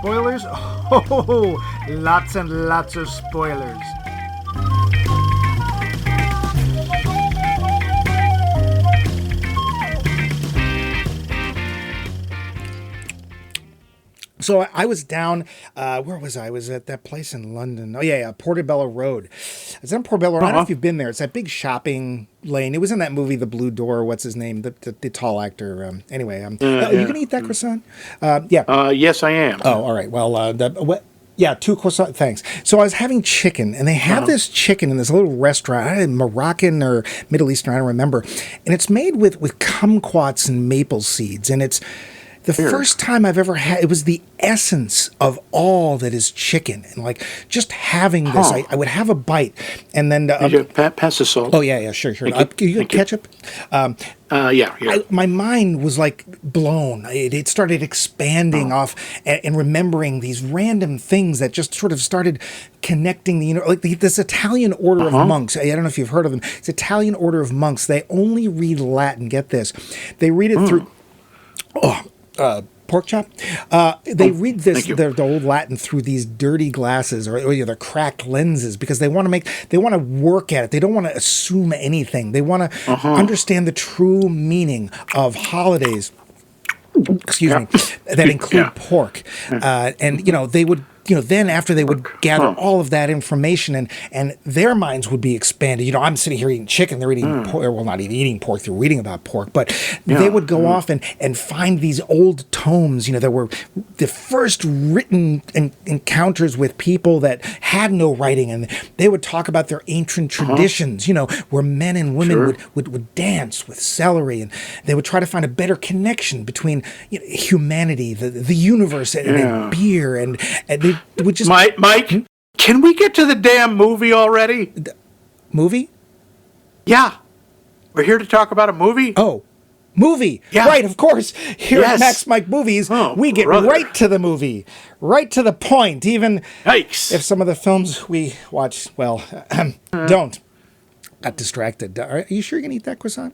spoilers? Oh, lots and lots of spoilers. So I was down, where was I? I was at that place in London. Oh, yeah, Portobello Road. I was on Portobello Road. I don't know if you've been there. It's that big shopping lane. It was in that movie, The Blue Door. What's his name? The tall actor. Are you going to eat that croissant? Yeah. Yes, I am. Oh, all right. Well, yeah, 2 croissants. Thanks. So I was having chicken, and they have this chicken in this little restaurant, Moroccan or Middle Eastern, I don't remember. And it's made with kumquats and maple seeds, and it's the first time I've ever had, it was the essence of all that is chicken. And like just having this, I would have a bite and then... pass the salt. Oh, yeah, sure. You got ketchup? Yeah. My mind was like blown. It started expanding off and remembering these random things that just sort of started connecting this Italian order of monks. I don't know if you've heard of them. It's Italian order of monks. They only read Latin. Get this. They read it through... pork chop. They read the old Latin through these dirty glasses or the cracked lenses because they want to work at it. They don't want to assume anything. They want to understand the true meaning of holidays. Excuse me, that include pork, and they would. Then after they would gather all of that information and their minds would be expanded. I'm sitting here eating chicken. They're eating pork. Well, not eating pork. They're reading about pork. But they would go off and find these old tomes, that were the first written encounters with people that had no writing. And they would talk about their ancient traditions, where men and women would dance with celery. And they would try to find a better connection between humanity, the universe, and beer. And they would just... Mike, can we get to the damn movie already? Movie? Yeah. We're here to talk about a movie. Oh, movie. Yeah. Right, of course. Here at Max Mike Movies, we get right to the movie. Right to the point. Even if some of the films we watch, don't. Got distracted. Are you sure you're going to eat that croissant?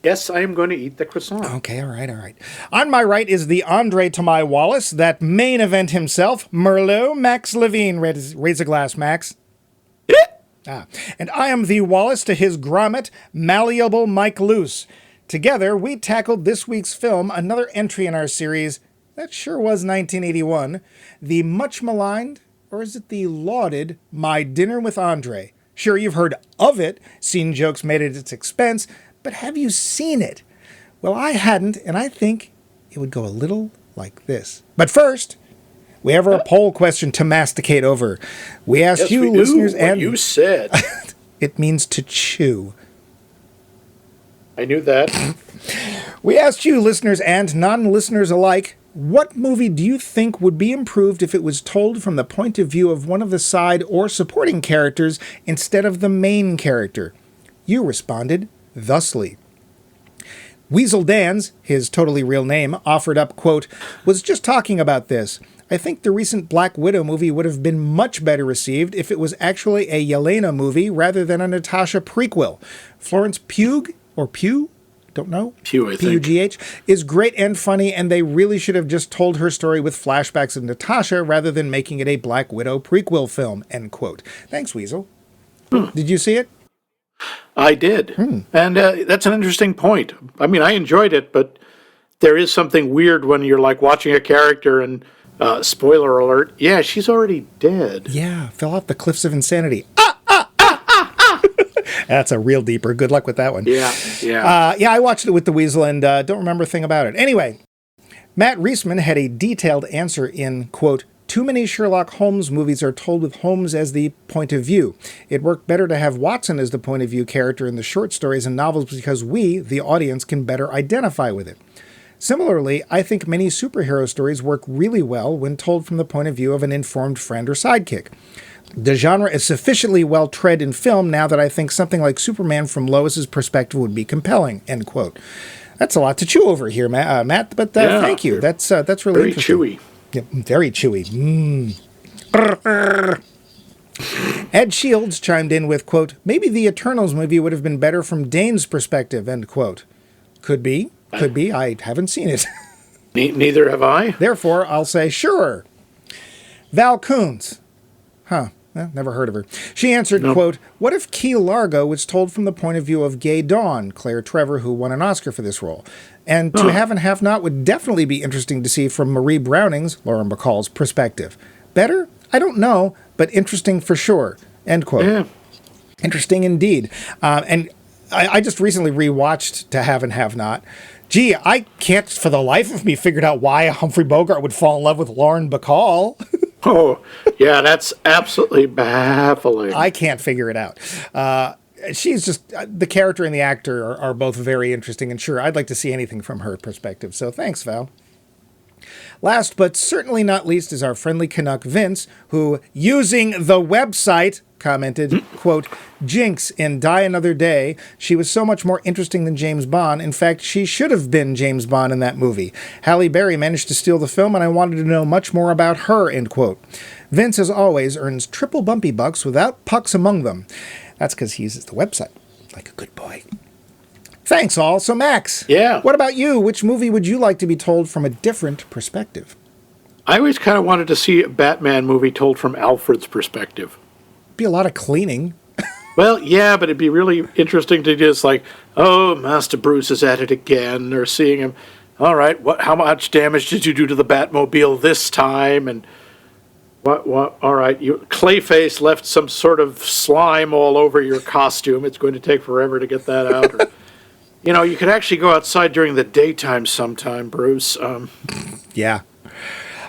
Yes, I am going to eat the croissant. Okay, all right. On my right is the Andre to my Wallace, that main event himself, Merlot Max Levine. Raise a glass, Max. And I am the Wallace to his grommet, malleable Mike Luce. Together, we tackled this week's film, another entry in our series, that sure was 1981, the much maligned, or is it the lauded, My Dinner with Andre. Sure, you've heard of it, seen jokes made at its expense, but have you seen it? Well, I hadn't, and I think it would go a little like this. But first, we have our poll question to masticate over. We asked you, listeners, and... you said. It means to chew. I knew that. We asked you, listeners and non-listeners alike, what movie do you think would be improved if it was told from the point of view of one of the side or supporting characters instead of the main character? You responded thusly. Weasel Dan's, his totally real name, offered up, quote, was just talking about this. I think the recent Black Widow movie would have been much better received if it was actually a Yelena movie rather than a Natasha prequel. Florence Pugh, or Pugh? Don't know. Pugh, I think. P-U-G-H, is great and funny, and they really should have just told her story with flashbacks of Natasha rather than making it a Black Widow prequel film, end quote. Thanks, Weasel. Did you see it? I did. And that's an interesting point. I mean, I enjoyed it, but there is something weird when you're like watching a character and, spoiler alert, yeah, she's already dead. Yeah, fell off the cliffs of insanity. That's a real deeper. Good luck with that one. Yeah. I watched it with the Weasel and don't remember a thing about it. Anyway, Matt Reisman had a detailed answer in, quote, too many Sherlock Holmes movies are told with Holmes as the point of view. It worked better to have Watson as the point of view character in the short stories and novels because we, the audience, can better identify with it. Similarly, I think many superhero stories work really well when told from the point of view of an informed friend or sidekick. The genre is sufficiently well tread in film now that I think something like Superman from Lois's perspective would be compelling, end quote. That's a lot to chew over here, Matt, but thank you. That's really very interesting. Chewy. Yeah, very chewy. Ed Shields chimed in with, quote, maybe the Eternals movie would have been better from Dane's perspective, end quote. Could be. I haven't seen it. Neither have I. Therefore, I'll say sure. Val Coons. Huh. Never heard of her. She answered, quote, what if Key Largo was told from the point of view of Gay Dawn, Claire Trevor, who won an Oscar for this role? And To Have and Have Not would definitely be interesting to see from Marie Browning's, Lauren Bacall's, perspective. Better? I don't know, but interesting for sure. End quote. Yeah. Interesting indeed. And I just recently rewatched To Have and Have Not. Gee, I can't for the life of me figure out why Humphrey Bogart would fall in love with Lauren Bacall. Oh, yeah, that's absolutely baffling. I can't figure it out. She's just, the character and the actor are both very interesting, and sure, I'd like to see anything from her perspective. So thanks, Val. Last but certainly not least is our friendly Canuck Vince, who, using the website, commented, quote, Jinx in Die Another Day, she was so much more interesting than James Bond. In fact, she should have been James Bond in that movie. Halle Berry managed to steal the film, and I wanted to know much more about her, end quote. Vince, as always, earns triple bumpy bucks without pucks among them. That's because he uses the website like a good boy. Thanks, all. So, Max, what about you? Which movie would you like to be told from a different perspective? I always kind of wanted to see a Batman movie told from Alfred's perspective. Be a lot of cleaning. Well, yeah, but it'd be really interesting to just like, oh, Master Bruce is at it again, or seeing him, all right, how much damage did you do to the Batmobile this time? And what, all right, Clayface left some sort of slime all over your costume. It's going to take forever to get that out. Or, you could actually go outside during the daytime sometime, Bruce. Yeah.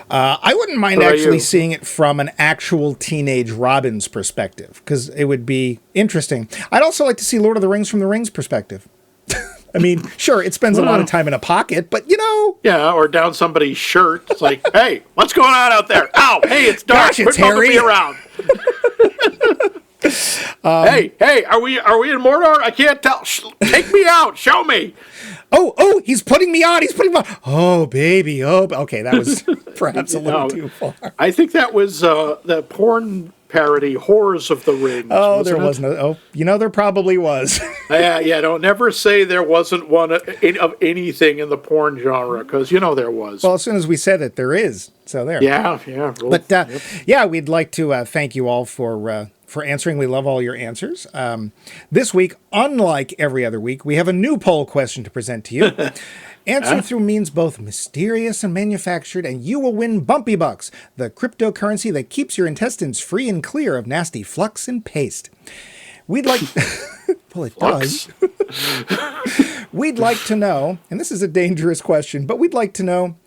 I wouldn't mind actually seeing it from an actual teenage Robin's perspective, because it would be interesting. I'd also like to see Lord of the Rings from the Rings perspective. I mean, sure, it spends a lot of time in a pocket, but Yeah, or down somebody's shirt. It's like, hey, what's going on out there? Ow, hey, it's dark. Gosh, it's Quit bumping Harry. me around. Hey, are we in Mordor? I can't tell. Take me out. Show me. Oh, he's putting me on. Oh, baby. Oh, okay. That was perhaps a little too far. I think that was the porn parody, Horrors of the Rings. Oh, there was no. Oh, there probably was. Yeah. Don't never say there wasn't one of anything in the porn genre, because there was. Well, as soon as we said it, there is. So there. Yeah. But we'd like to thank you all for answering. We love all your answers. This week, unlike every other week, we have a new poll question to present to you. Answer through means both mysterious and manufactured, and you will win Bumpy Bucks, the cryptocurrency that keeps your intestines free and clear of nasty flux and paste. We'd like... well, it does. We'd like to know, and this is a dangerous question, but we'd like to know,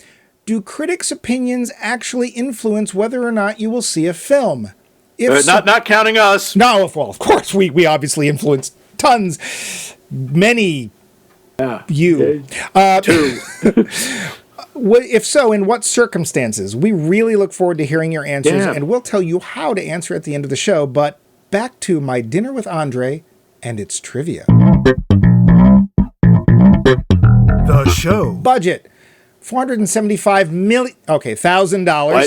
do critics' opinions actually influence whether or not you will see a film? Not counting us. No, well, of course, we obviously influence tons, many. You. Two. If so, in what circumstances? We really look forward to hearing your answers, and we'll tell you how to answer at the end of the show. But back to My Dinner with Andre and its trivia. The show. Budget. $475 million. Okay, $1,000. I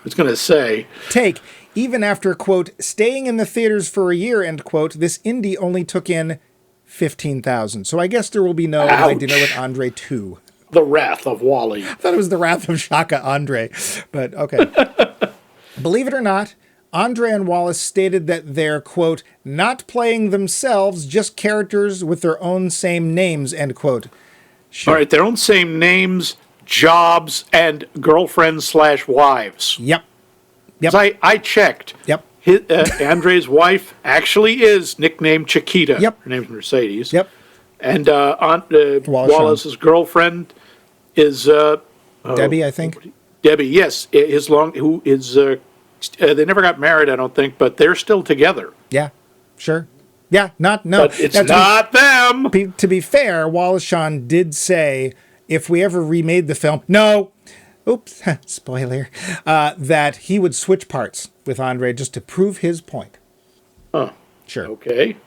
was going to say. Take. Even after, quote, staying in the theaters for a year, end quote, this indie only took in $15,000. So I guess there will be no My Dinner with Andre 2. The Wrath of Wally. I thought it was The Wrath of Shaka Andre, but okay. Believe it or not, Andre and Wallace stated that they're, quote, not playing themselves, just characters with their own same names, end quote. Sure. All right, their own same names, jobs, and girlfriends/wives. Yep. I checked. Yep. Andre's wife actually is nicknamed Chiquita. Yep. Her name's Mercedes. Yep. And Wallace's girlfriend is Debbie, I think. Debbie, yes. Who is they never got married, I don't think, but they're still together. Yeah. Sure. Yeah. No. But it's not them. To be fair, Wallace Shawn did say if we ever remade the film, no. Oops, spoiler, that he would switch parts with Andre just to prove his point. Huh. Sure. Okay.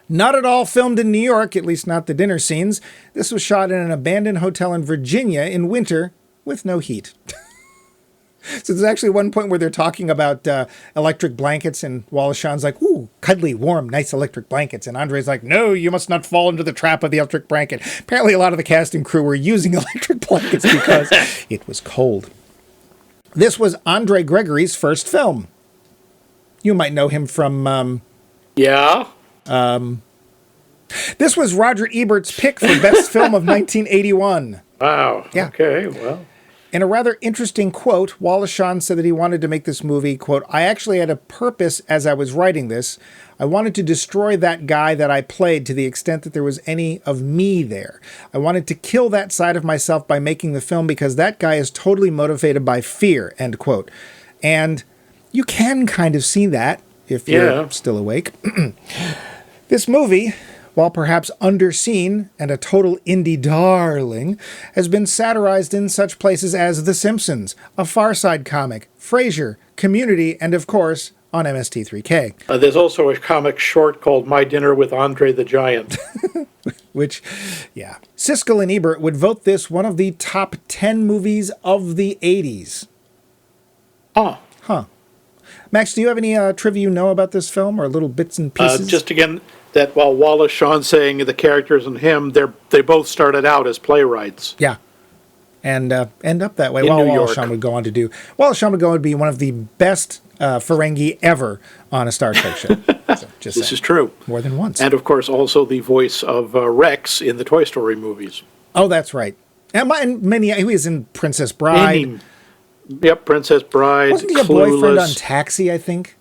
Not at all filmed in New York, at least not the dinner scenes. This was shot in an abandoned hotel in Virginia in winter with no heat. So there's actually one point where they're talking about electric blankets, and Wallace Shawn's like, ooh, cuddly, warm, nice electric blankets. And Andre's like, no, you must not fall into the trap of the electric blanket. Apparently a lot of the cast and crew were using electric blankets because it was cold. This was Andre Gregory's first film. You might know him from... Yeah? This was Roger Ebert's pick for Best Film of 1981. Wow. Yeah. Okay, well. In a rather interesting quote, Wallace Shawn said that he wanted to make this movie, quote, "I actually had a purpose as I was writing this. I wanted to destroy that guy that I played to the extent that there was any of me there. I wanted to kill that side of myself by making the film because that guy is totally motivated by fear," end quote. And you can kind of see that if you're still awake. This movie, while perhaps underseen and a total indie darling, has been satirized in such places as The Simpsons, a Far Side comic, Frasier, Community, and of course, on MST3K. There's also a comic short called My Dinner with Andre the Giant. Which, yeah. Siskel and Ebert would vote this one of the top 10 movies of the 80s. Huh. Max, do you have any trivia you know about this film, or little bits and pieces? Just again, that while Wallace Shawn saying the characters and him, they both started out as playwrights. Yeah. And end up that way. In New Wallace York. Shawn would go on to do... Wallace Shawn would go on to be one of the best Ferengi ever on a Star Trek show. So, This is true. More than once. And, of course, also the voice of Rex in the Toy Story movies. Oh, that's right. And many... He was in Princess Bride. Yep, Princess Bride, Wasn't he a Clueless. boyfriend on Taxi, I think?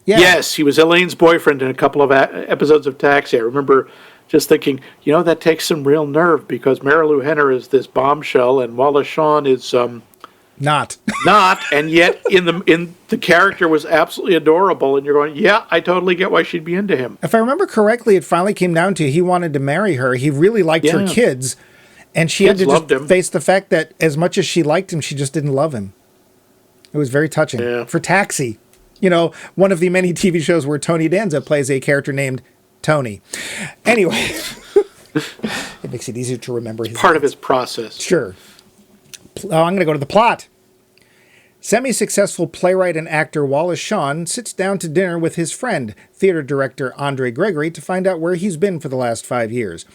Yeah. Yes, he was Elaine's boyfriend in a couple of episodes of Taxi. I remember just thinking, that takes some real nerve, because Marilu Henner is this bombshell and Wallace Shawn is Not, and yet in the character was absolutely adorable, and you're going, yeah, I totally get why she'd be into him. If I remember correctly, it finally came down to he wanted to marry her. He really liked her kids, and she Kids had to loved just him. face the fact that as much as she liked him, she just didn't love him. It was very touching. Yeah. For Taxi, one of the many TV shows where Tony Danza plays a character named Tony. Anyway, it makes it easier to remember his Part of his process. Sure. I'm going to go to the plot. Semi-successful playwright and actor Wallace Shawn sits down to dinner with his friend, theater director Andre Gregory, to find out where he's been for the last 5 years.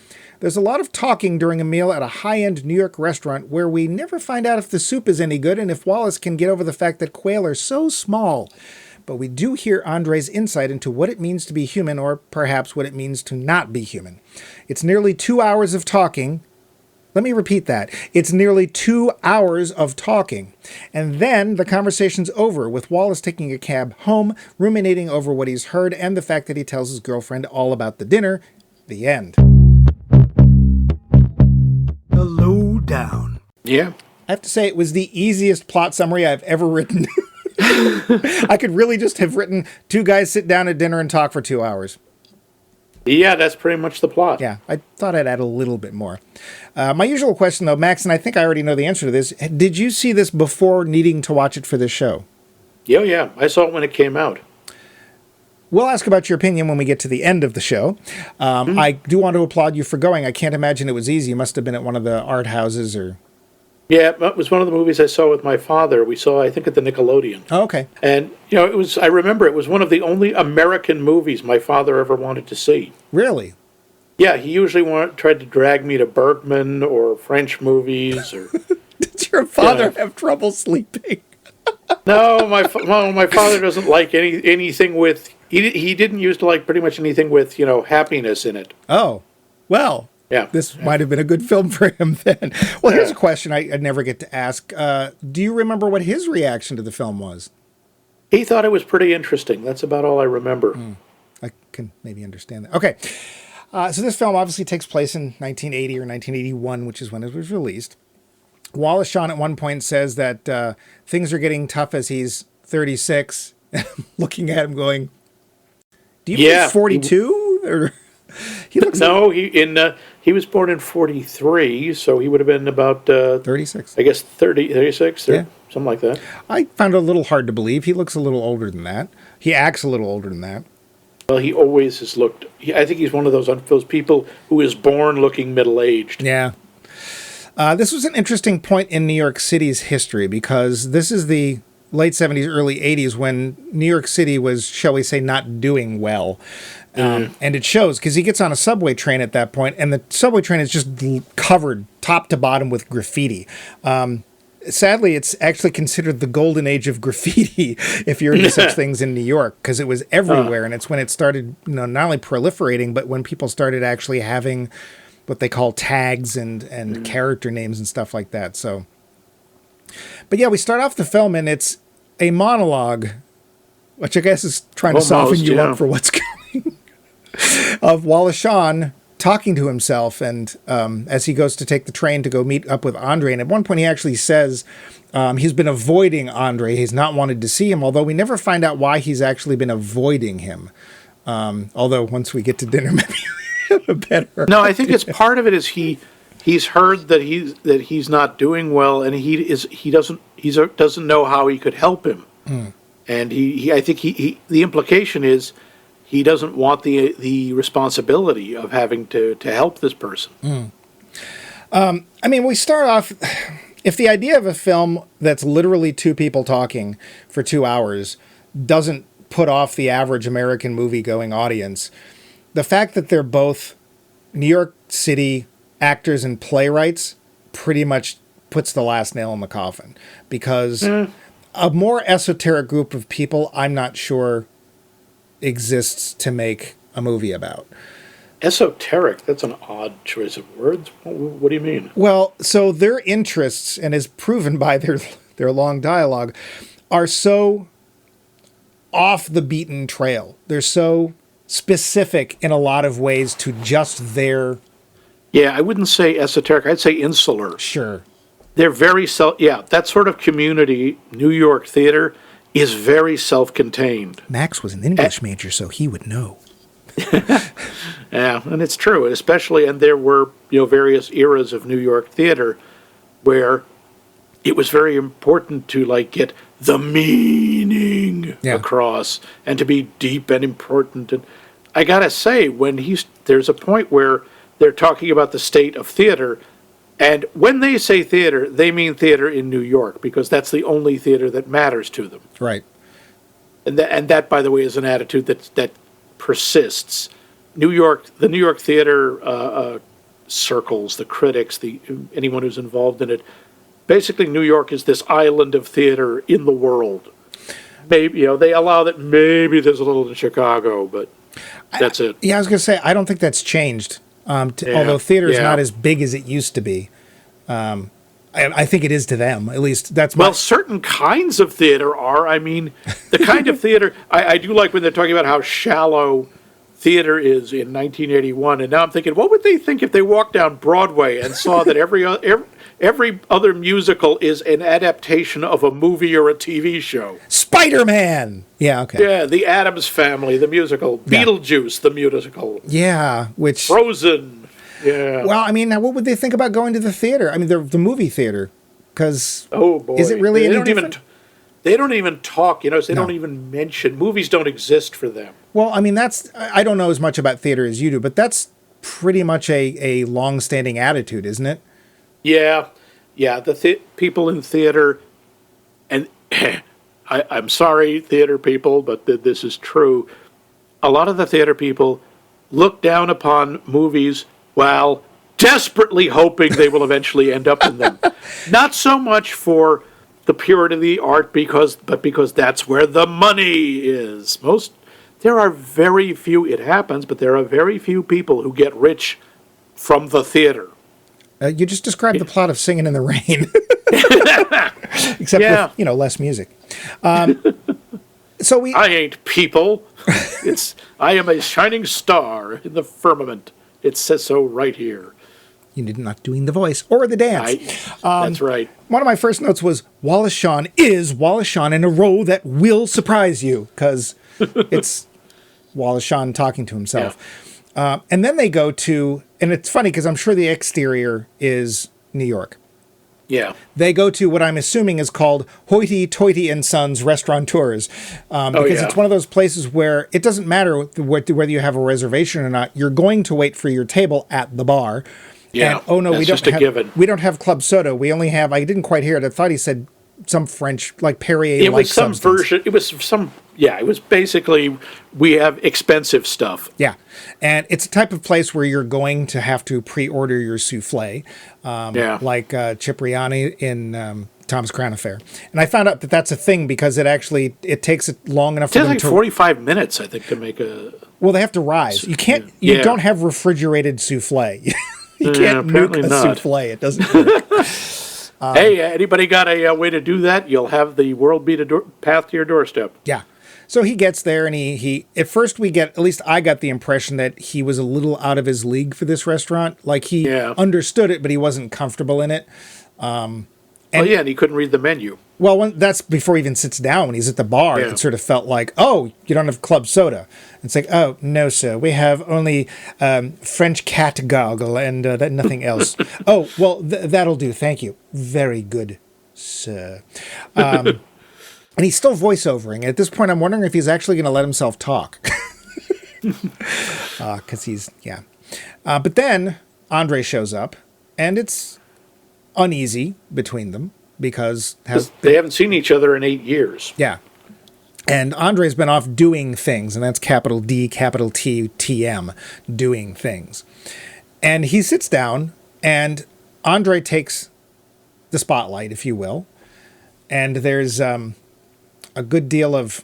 There's a lot of talking during a meal at a high-end New York restaurant where we never find out if the soup is any good and if Wallace can get over the fact that quail are so small. But we do hear Andre's insight into what it means to be human, or perhaps what it means to not be human. It's nearly 2 hours of talking. Let me repeat that. It's nearly 2 hours of talking. And then the conversation's over, with Wallace taking a cab home, ruminating over what he's heard and the fact that he tells his girlfriend all about the dinner. The end. The lowdown. Yeah. I have to say, it was the easiest plot summary I've ever written. I could really just have written 2 guys sit down at dinner and talk for 2 hours. Yeah, that's pretty much the plot. Yeah, I thought I'd add a little bit more. My usual question, though, Max, and I think I already know the answer to this, did you see this before needing to watch it for this show? Yeah. I saw it when it came out. We'll ask about your opinion when we get to the end of the show. I do want to applaud you for going. I can't imagine it was easy. You must have been at one of the art houses or... Yeah, it was one of the movies I saw with my father. We saw, I think, at the Nickelodeon. Oh, okay. And, I remember it was one of the only American movies my father ever wanted to see. Really? Yeah, he usually tried to drag me to Bergman or French movies. Or Did your father have trouble sleeping? No, my father doesn't like anything with... He didn't used to like pretty much anything with, happiness in it. Oh, well... Yeah. This might have been a good film for him then. Well, here's a question I'd never get to ask. Do you remember what his reaction to the film was? He thought it was pretty interesting. That's about all I remember. I can maybe understand that. Okay. So this film obviously takes place in 1980 or 1981, which is when it was released. Wallace Shawn at one point says that things are getting tough as he's 36. Looking at him going, do you mean 42? Or... He looks he was born in 43, so he would have been about 36. I guess 36, something like that. I found it a little hard to believe. He looks a little older than that. He acts a little older than that. Well, he always has looked. I think he's one of those people who is born looking middle-aged. Yeah. This was an interesting point in New York City's history, because this is the late 70s, early 80s, when New York City was, shall we say, not doing well. And it shows, because he gets on a subway train at that point, and the subway train is just covered top to bottom with graffiti. sadly, it's actually considered the golden age of graffiti if you're into such things in New York, because it was everywhere. And it's when it started, not only proliferating, but when people started actually having what they call tags and character names and stuff like that. So, but yeah, we start off the film and it's a monologue, which I guess is trying to soften you up for what's coming, of Wallace Shawn talking to himself, and as he goes to take the train to go meet up with Andre. And at one point he actually says he's been avoiding Andre. He's not wanted to see him, although we never find out why he's actually been avoiding him. Although once we get to dinner, maybe we have a better... No, I think it's part of it is he's heard that he's not doing well, and he doesn't know how he could help him. And I think the implication is he doesn't want the responsibility of having to help this person. I mean, we start off, if the idea of a film that's literally two people talking for 2 hours doesn't put off the average American movie-going audience, the fact that they're both New York City actors and playwrights pretty much puts the last nail in the coffin, because a more esoteric group of people, I'm not sure exists to make a movie about. Esoteric, that's an odd choice of words. What do you mean? Well, so their interests, and is proven by their long dialogue, are so off the beaten trail. They're so specific in a lot of ways to just their... Yeah, I wouldn't say esoteric, I'd say insular. Sure. They're very that sort of community, New York theater, is very self-contained. Max was an English major, so he would know. Yeah, and it's true, especially, and there were various eras of New York theater where it was very important to get the meaning across and to be deep and important. And I gotta say, there's a point where they're talking about the state of theater, and when they say theater, they mean theater in New York, because that's the only theater that matters to them. Right. And that, by the way, is an attitude that persists. The New York theater circles, the critics, anyone who's involved in it, basically New York is this island of theater in the world. Maybe they allow that maybe there's a little in Chicago, but that's it. Yeah, I was going to say, I don't think that's changed. Although theater is not as big as it used to be. I think it is to them, at least. Well, certain kinds of theater are. I mean, the kind of theater... I do like when they're talking about how shallow theater is in 1981, and now I'm thinking, what would they think if they walked down Broadway and saw that every other musical is an adaptation of a movie or a TV show? Spider-Man! Yeah, okay. Yeah, The Addams Family, the musical. Beetlejuice, the musical. Yeah, which... Frozen. Yeah. Well, I mean, now what would they think about going to the theater? I mean, the movie theater, because is it really any different? They don't even talk, they don't even mention. Movies don't exist for them. Well, I mean, I don't know as much about theater as you do, but that's pretty much a long-standing attitude, isn't it? Yeah. Yeah, the people in theater, and I'm sorry, theater people, but this is true. A lot of the theater people look down upon movies while desperately hoping they will eventually end up in them. Not so much for the purity of the art, but because that's where the money is. There are very few, it happens, but there are very few people who get rich from the theater. You just described the plot of Singing in the Rain. Except with, less music. I ain't people. I am a shining star in the firmament. It says so right here. You did not doing the voice or the dance. That's right. One of my first notes was Wallace Shawn is Wallace Shawn in a role that will surprise you, because it's Wallace Shawn talking to himself. Yeah. And then they go to, and it's funny because I'm sure the exterior is New York. Yeah. They go to what I'm assuming is called Hoity Toity and Sons Restaurateurs, because it's one of those places where it doesn't matter whether you have a reservation or not. You're going to wait for your table at the bar. Yeah. And, we don't have club soda. We only have, I didn't quite hear it. I thought he said some French, like Perrier. It was some version. It was basically, we have expensive stuff. Yeah. And it's a type of place where you're going to have to pre-order your souffle, like Cipriani in Tom's Crown Affair. And I found out that that's a thing because it takes it long enough It for takes them like to... 45 minutes, I think, to make a... Well, they have to rise. You can't... You don't have refrigerated souffle. You can't nuke a souffle. It doesn't work. Hey, anybody got a way to do that? You'll have the world beat a path to your doorstep. Yeah. So he gets there, and he at first at least I got the impression that he was a little out of his league for this restaurant. Like he understood it, but he wasn't comfortable in it. And he couldn't read the menu. Well, that's before he even sits down. When he's at the bar, it sort of felt like, oh, you don't have club soda. It's like, oh, no, sir. We have only French cat gargle and nothing else. Oh, well, that'll do. Thank you. Very good, sir. And he's still voiceovering. At this point, I'm wondering if he's actually going to let himself talk. Because but then Andre shows up, and it's uneasy between them because they haven't seen each other in 8 years. Yeah. And Andre's been off doing things, and that's capital D, capital T, TM, doing things. And he sits down, and Andre takes the spotlight, if you will. And there's a good deal of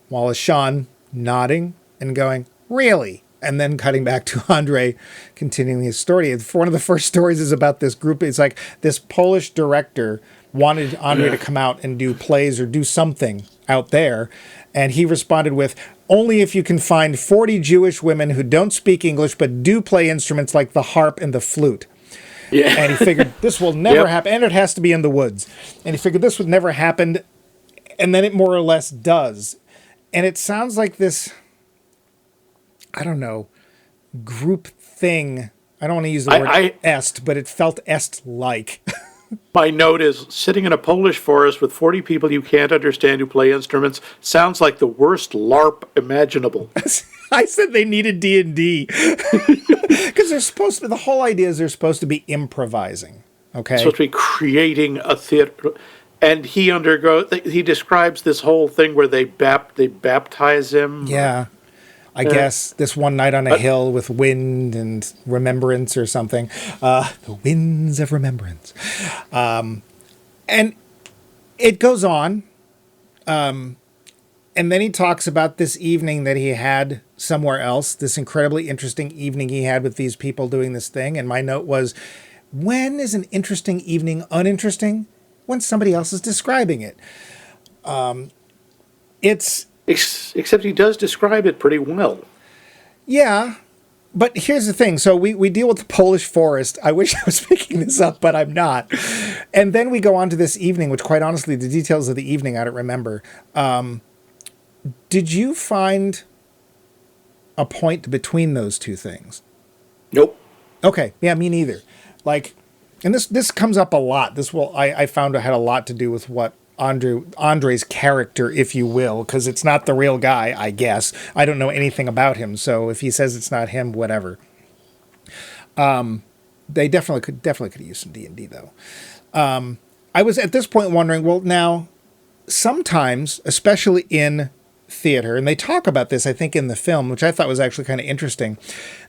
Wallace Shawn nodding and going, really? And then cutting back to Andre continuing his story. One of the first stories is about this group. It's like this Polish director wanted Andre to come out and do plays or do something out there. And he responded with, only if you can find 40 Jewish women who don't speak English but do play instruments like the harp and the flute. Yeah. And he figured this will never happen. And it has to be in the woods. And he figured this would never happen. And then it more or less does. And it sounds like this... I don't know, group thing. I don't want to use the word est, but it felt est-like. My note is, sitting in a Polish forest with 40 people you can't understand who play instruments sounds like the worst LARP imaginable. I said they needed D&D. Because the whole idea is they're supposed to be improvising. Okay? They're supposed to be creating a theater. And he describes this whole thing where they baptize him. Yeah. I guess this one night on a hill with wind and remembrance or something. The winds of remembrance. And it goes on. And then he talks about this evening that he had somewhere else, this incredibly interesting evening he had with these people doing this thing. And my note was, when is an interesting evening uninteresting? When somebody else is describing it. Except he does describe it pretty well. Yeah, but here's the thing. So we deal with the Polish forest. I wish I was making this up, but I'm not. And then we go on to this evening, which quite honestly, the details of the evening, I don't remember. Did you find a point between those two things? Nope. Okay, yeah, me neither. Like, and this comes up a lot. I found it had a lot to do with what Andre's character, if you will, because it's not the real guy, I guess. I don't know anything about him, so if he says it's not him, whatever. They definitely could use some D&D, though. I was at this point wondering, well, now, sometimes, especially in theater, and they talk about this, I think, in the film, which I thought was actually kind of interesting,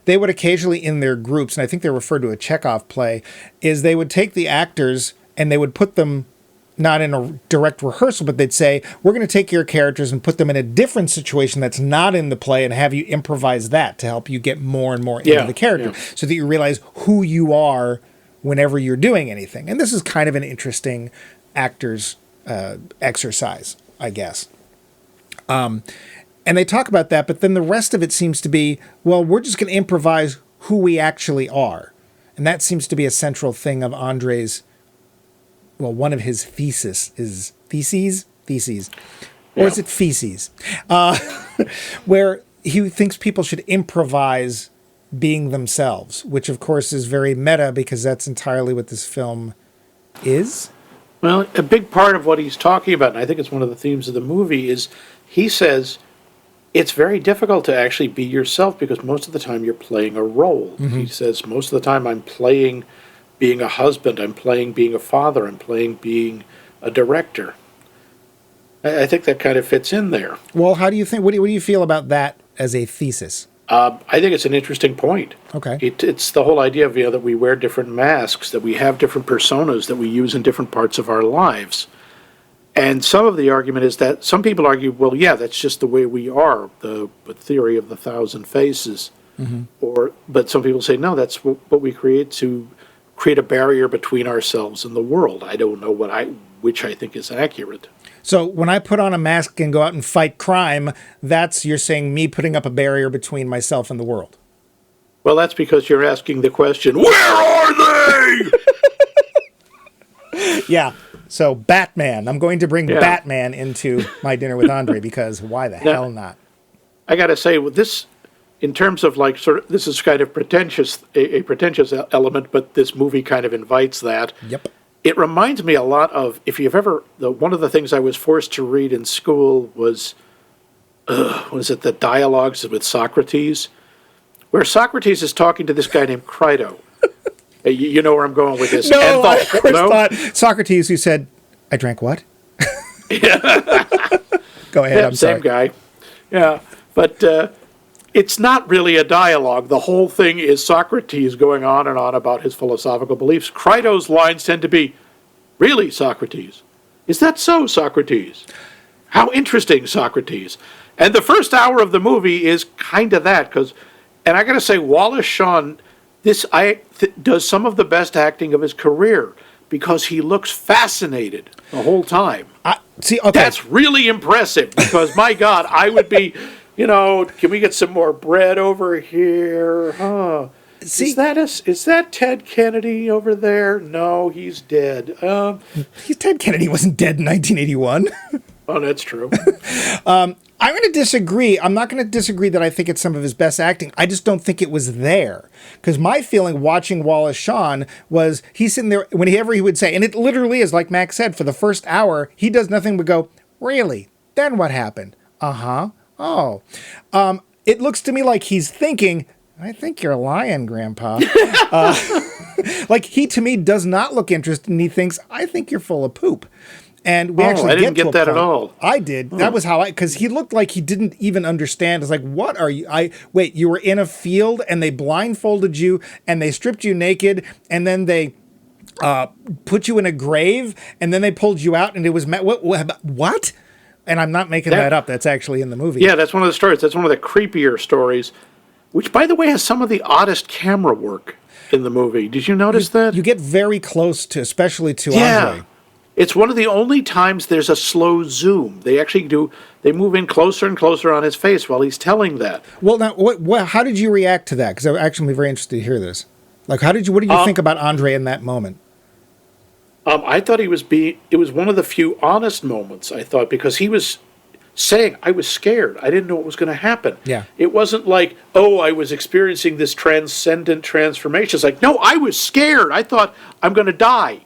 they would occasionally, in their groups, and I think they're referred to a Chekhov play, is they would take the actors and they would put them not in a direct rehearsal, but they'd say, we're going to take your characters and put them in a different situation that's not in the play and have you improvise that to help you get more and more into the character so that you realize who you are whenever you're doing anything. And this is kind of an interesting actor's exercise, I guess. And they talk about that, but then the rest of it seems to be, well, we're just going to improvise who we actually are. And that seems to be a central thing of Andre's. Well, one of his theses. Or is it feces? Where he thinks people should improvise being themselves, which of course is very meta because that's entirely what this film is. Well, a big part of what he's talking about, and I think it's one of the themes of the movie, is he says it's very difficult to actually be yourself because most of the time you're playing a role. Mm-hmm. He says most of the time I'm playing being a husband, I'm playing being a father, I'm playing being a director. I think that kind of fits in there. Well, how do you think? What do you feel about that as a thesis? I think it's an interesting point. Okay. It's the whole idea of that we wear different masks, that we have different personas that we use in different parts of our lives. And some of the argument is that some people argue, well, yeah, that's just the way we are, the theory of the thousand faces. But some people say, no, that's what we create to create a barrier between ourselves and the world. I don't know which I think is accurate. So when I put on a mask and go out and fight crime, you're saying me putting up a barrier between myself and the world. Well, that's because you're asking the question, where are they? Yeah. So Batman. I'm going to bring Batman into my dinner with Andre because why the hell not? I got to say, with this, in terms of this is kind of a pretentious element, but this movie kind of invites that. Yep. It reminds me a lot of, if you've ever, one of the things I was forced to read in school was the dialogues with Socrates, where Socrates is talking to this guy named Crito. You know where I'm going with this. No, I thought Socrates who said, I drank what? Go ahead, I'm sorry. Same guy. Yeah, but it's not really a dialogue. The whole thing is Socrates going on and on about his philosophical beliefs. Crito's lines tend to be, really, Socrates? Is that so, Socrates? How interesting, Socrates. And the first hour of the movie is kind of that, and I got to say, Wallace Shawn, does some of the best acting of his career, because he looks fascinated the whole time. See, okay. That's really impressive, because, my God, I would be... can we get some more bread over here? Huh. See, is that Ted Kennedy over there? No, he's dead. Ted Kennedy wasn't dead in 1981. Oh, that's true. I'm going to disagree. I'm not going to disagree that I think it's some of his best acting. I just don't think it was there. Because my feeling watching Wallace Shawn was he's sitting there, whenever he would say, and it literally is like Max said, for the first hour, he does nothing but go, really? Then what happened? Uh-huh. Oh. It looks to me like he's thinking, I think you're lying, Grandpa. Like he, to me, does not look interested, and he thinks, I think you're full of poop. And I didn't get that at all. I did. That was how because he looked like he didn't even understand. It's like, what are you? Wait, you were in a field and they blindfolded you and they stripped you naked and then they put you in a grave and then they pulled you out and it was what? And I'm not making that up. That's actually in the movie. Yeah, that's one of the stories. That's one of the creepier stories, which, by the way, has some of the oddest camera work in the movie. Did you notice that? You get very close to, especially to Andre. It's one of the only times there's a slow zoom. They actually they move in closer and closer on his face while he's telling that. Well, now, how did you react to that? Because I'm actually very interested to hear this. Like, what did you think about Andre in that moment? I thought it was one of the few honest moments, I thought, because he was saying, I was scared. I didn't know what was going to happen. Yeah. It wasn't like, I was experiencing this transcendent transformation. It's like, no, I was scared. I thought, I'm going to die.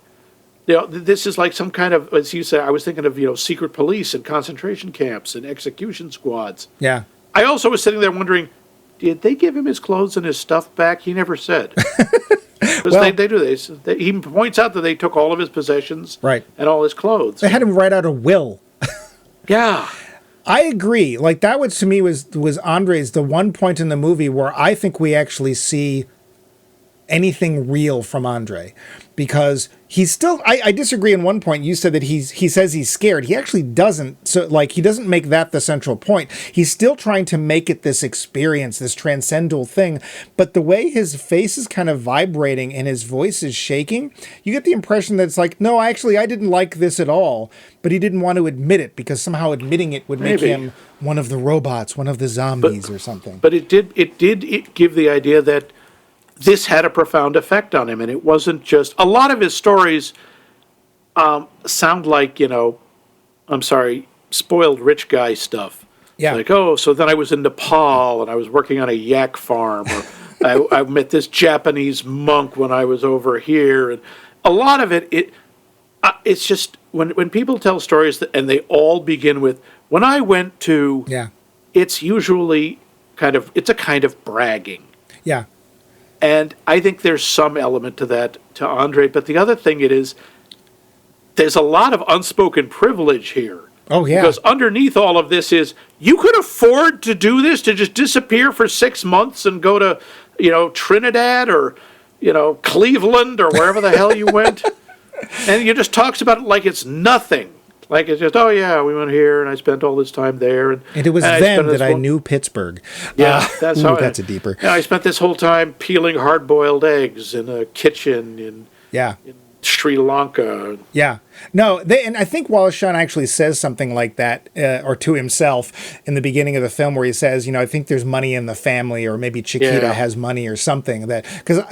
This is like some kind of, as you say, I was thinking of, secret police and concentration camps and execution squads. Yeah. I also was sitting there wondering, did they give him his clothes and his stuff back? He never said. Because they do this. He points out that they took all of his possessions and all his clothes. They had him write out a will. Yeah. I agree. Like, that to me was Andre's, the one point in the movie where I think we actually see anything real from Andre, because he's still, I disagree in one point. You said that he says he's scared. He actually doesn't. So he doesn't make that the central point. He's still trying to make it this experience, this transcendental thing. But the way his face is kind of vibrating and his voice is shaking, you get the impression that it's like, no, actually, I didn't like this at all. But he didn't want to admit it because somehow admitting it would make him one of the robots, one of the zombies or something. But it did give the idea that this had a profound effect on him, and it wasn't just... A lot of his stories sound like, spoiled rich guy stuff. Yeah. Like, so then I was in Nepal, and I was working on a yak farm, or I met this Japanese monk when I was over here. And a lot of it's just... When people tell stories, and they all begin with, when I went to... Yeah. It's usually it's a kind of bragging. Yeah. And I think there's some element to that, to Andre. But the other thing there's a lot of unspoken privilege here. Oh, yeah. Because underneath all of this is, you could afford to do this, to just disappear for 6 months and go to, Trinidad or, Cleveland or wherever the hell you went. And he just talks about it like it's nothing. Like it's just, oh yeah, we went here and I spent all this time there. And it was then that I knew Pittsburgh. Yeah, that's how that's a deeper. Yeah, I spent this whole time peeling hard-boiled eggs in a kitchen in Sri Lanka. Yeah. No, and I think Wallace Shawn actually says something like that, or to himself in the beginning of the film, where he says, I think there's money in the family, or maybe Chiquita has money or something. That because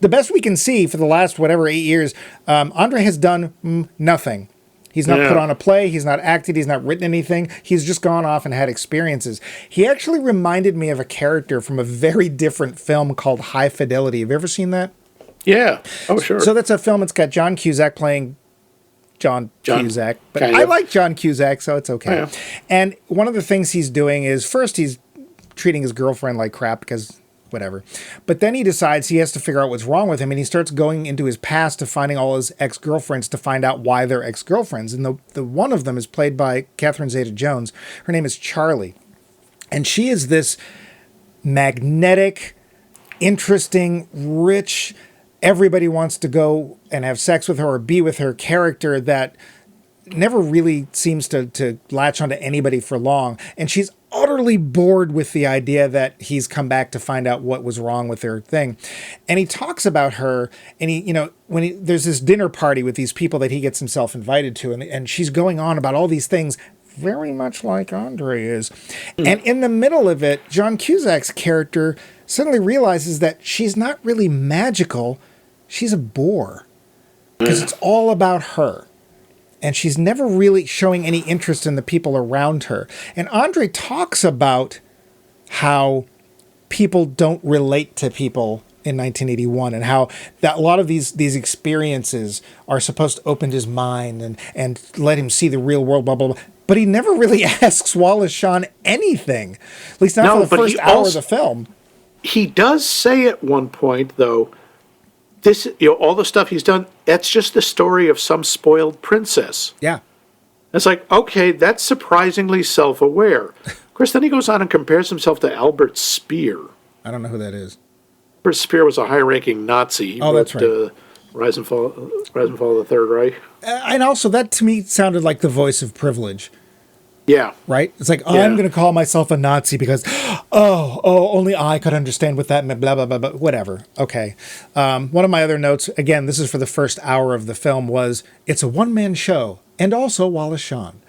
the best we can see for the last 8 years, Andre has done nothing. He's not put on a play. He's not acted. He's not written anything. He's just gone off and had experiences. He actually reminded me of a character from a very different film called High Fidelity. Have you ever seen that? Yeah. Oh, sure. So that's a film. It's got John Cusack playing John Cusack. But I like John Cusack, so it's okay. Yeah. And one of the things he's doing is, first, he's treating his girlfriend like crap because whatever. But then he decides he has to figure out what's wrong with him, and he starts going into his past to finding all his ex-girlfriends to find out why they're ex-girlfriends. And the one of them is played by Catherine Zeta-Jones. Her name is Charlie. And she is this magnetic, interesting, rich, everybody wants to go and have sex with her or be with her character that never really seems to latch onto anybody for long. And she's utterly bored with the idea that he's come back to find out what was wrong with her thing. And he talks about her, and there's this dinner party with these people that he gets himself invited to, and she's going on about all these things very much like Andre is. And in the middle of it, John Cusack's character suddenly realizes that she's not really magical. She's a bore. Because it's all about her. And she's never really showing any interest in the people around her. And Andre talks about how people don't relate to people in 1981, and how that a lot of these experiences are supposed to open his mind and let him see the real world, blah, blah, blah. But he never really asks Wallace Shawn anything, at least not for the first hour of the film. He does say at one point, though, this, all the stuff he's done, that's just the story of some spoiled princess. Yeah. It's like, okay, that's surprisingly self-aware. Of course, then he goes on and compares himself to Albert Speer. I don't know who that is. Albert Speer was a high-ranking Nazi. That's right. Rise and Fall of the Third Reich. And also, that to me sounded like the voice of privilege. Yeah. Right? It's like, I'm going to call myself a Nazi because, only I could understand what that meant, blah, blah, blah, blah, whatever. Okay. One of my other notes, again, this is for the first hour of the film, was it's a one-man show, and also Wallace Shawn.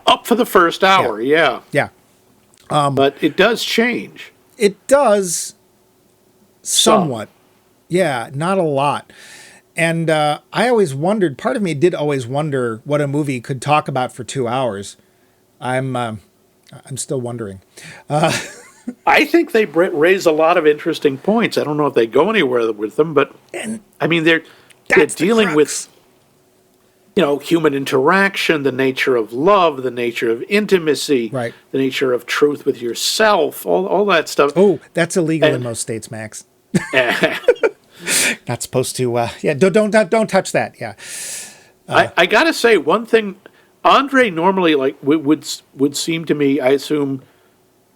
Up for the first hour, yeah. Yeah. But it does change. It does somewhat. Yeah, not a lot. And I always wondered, part of me did always wonder what a movie could talk about for 2 hours. I'm still wondering. I think they raise a lot of interesting points. I don't know if they go anywhere with them, but I mean, they're dealing with, human interaction, the nature of love, the nature of intimacy, right, the nature of truth with yourself, all that stuff. Oh, that's illegal in most states, Max. Not supposed to. Don't touch that. Yeah. I gotta say one thing. Andre normally would seem to me, I assume,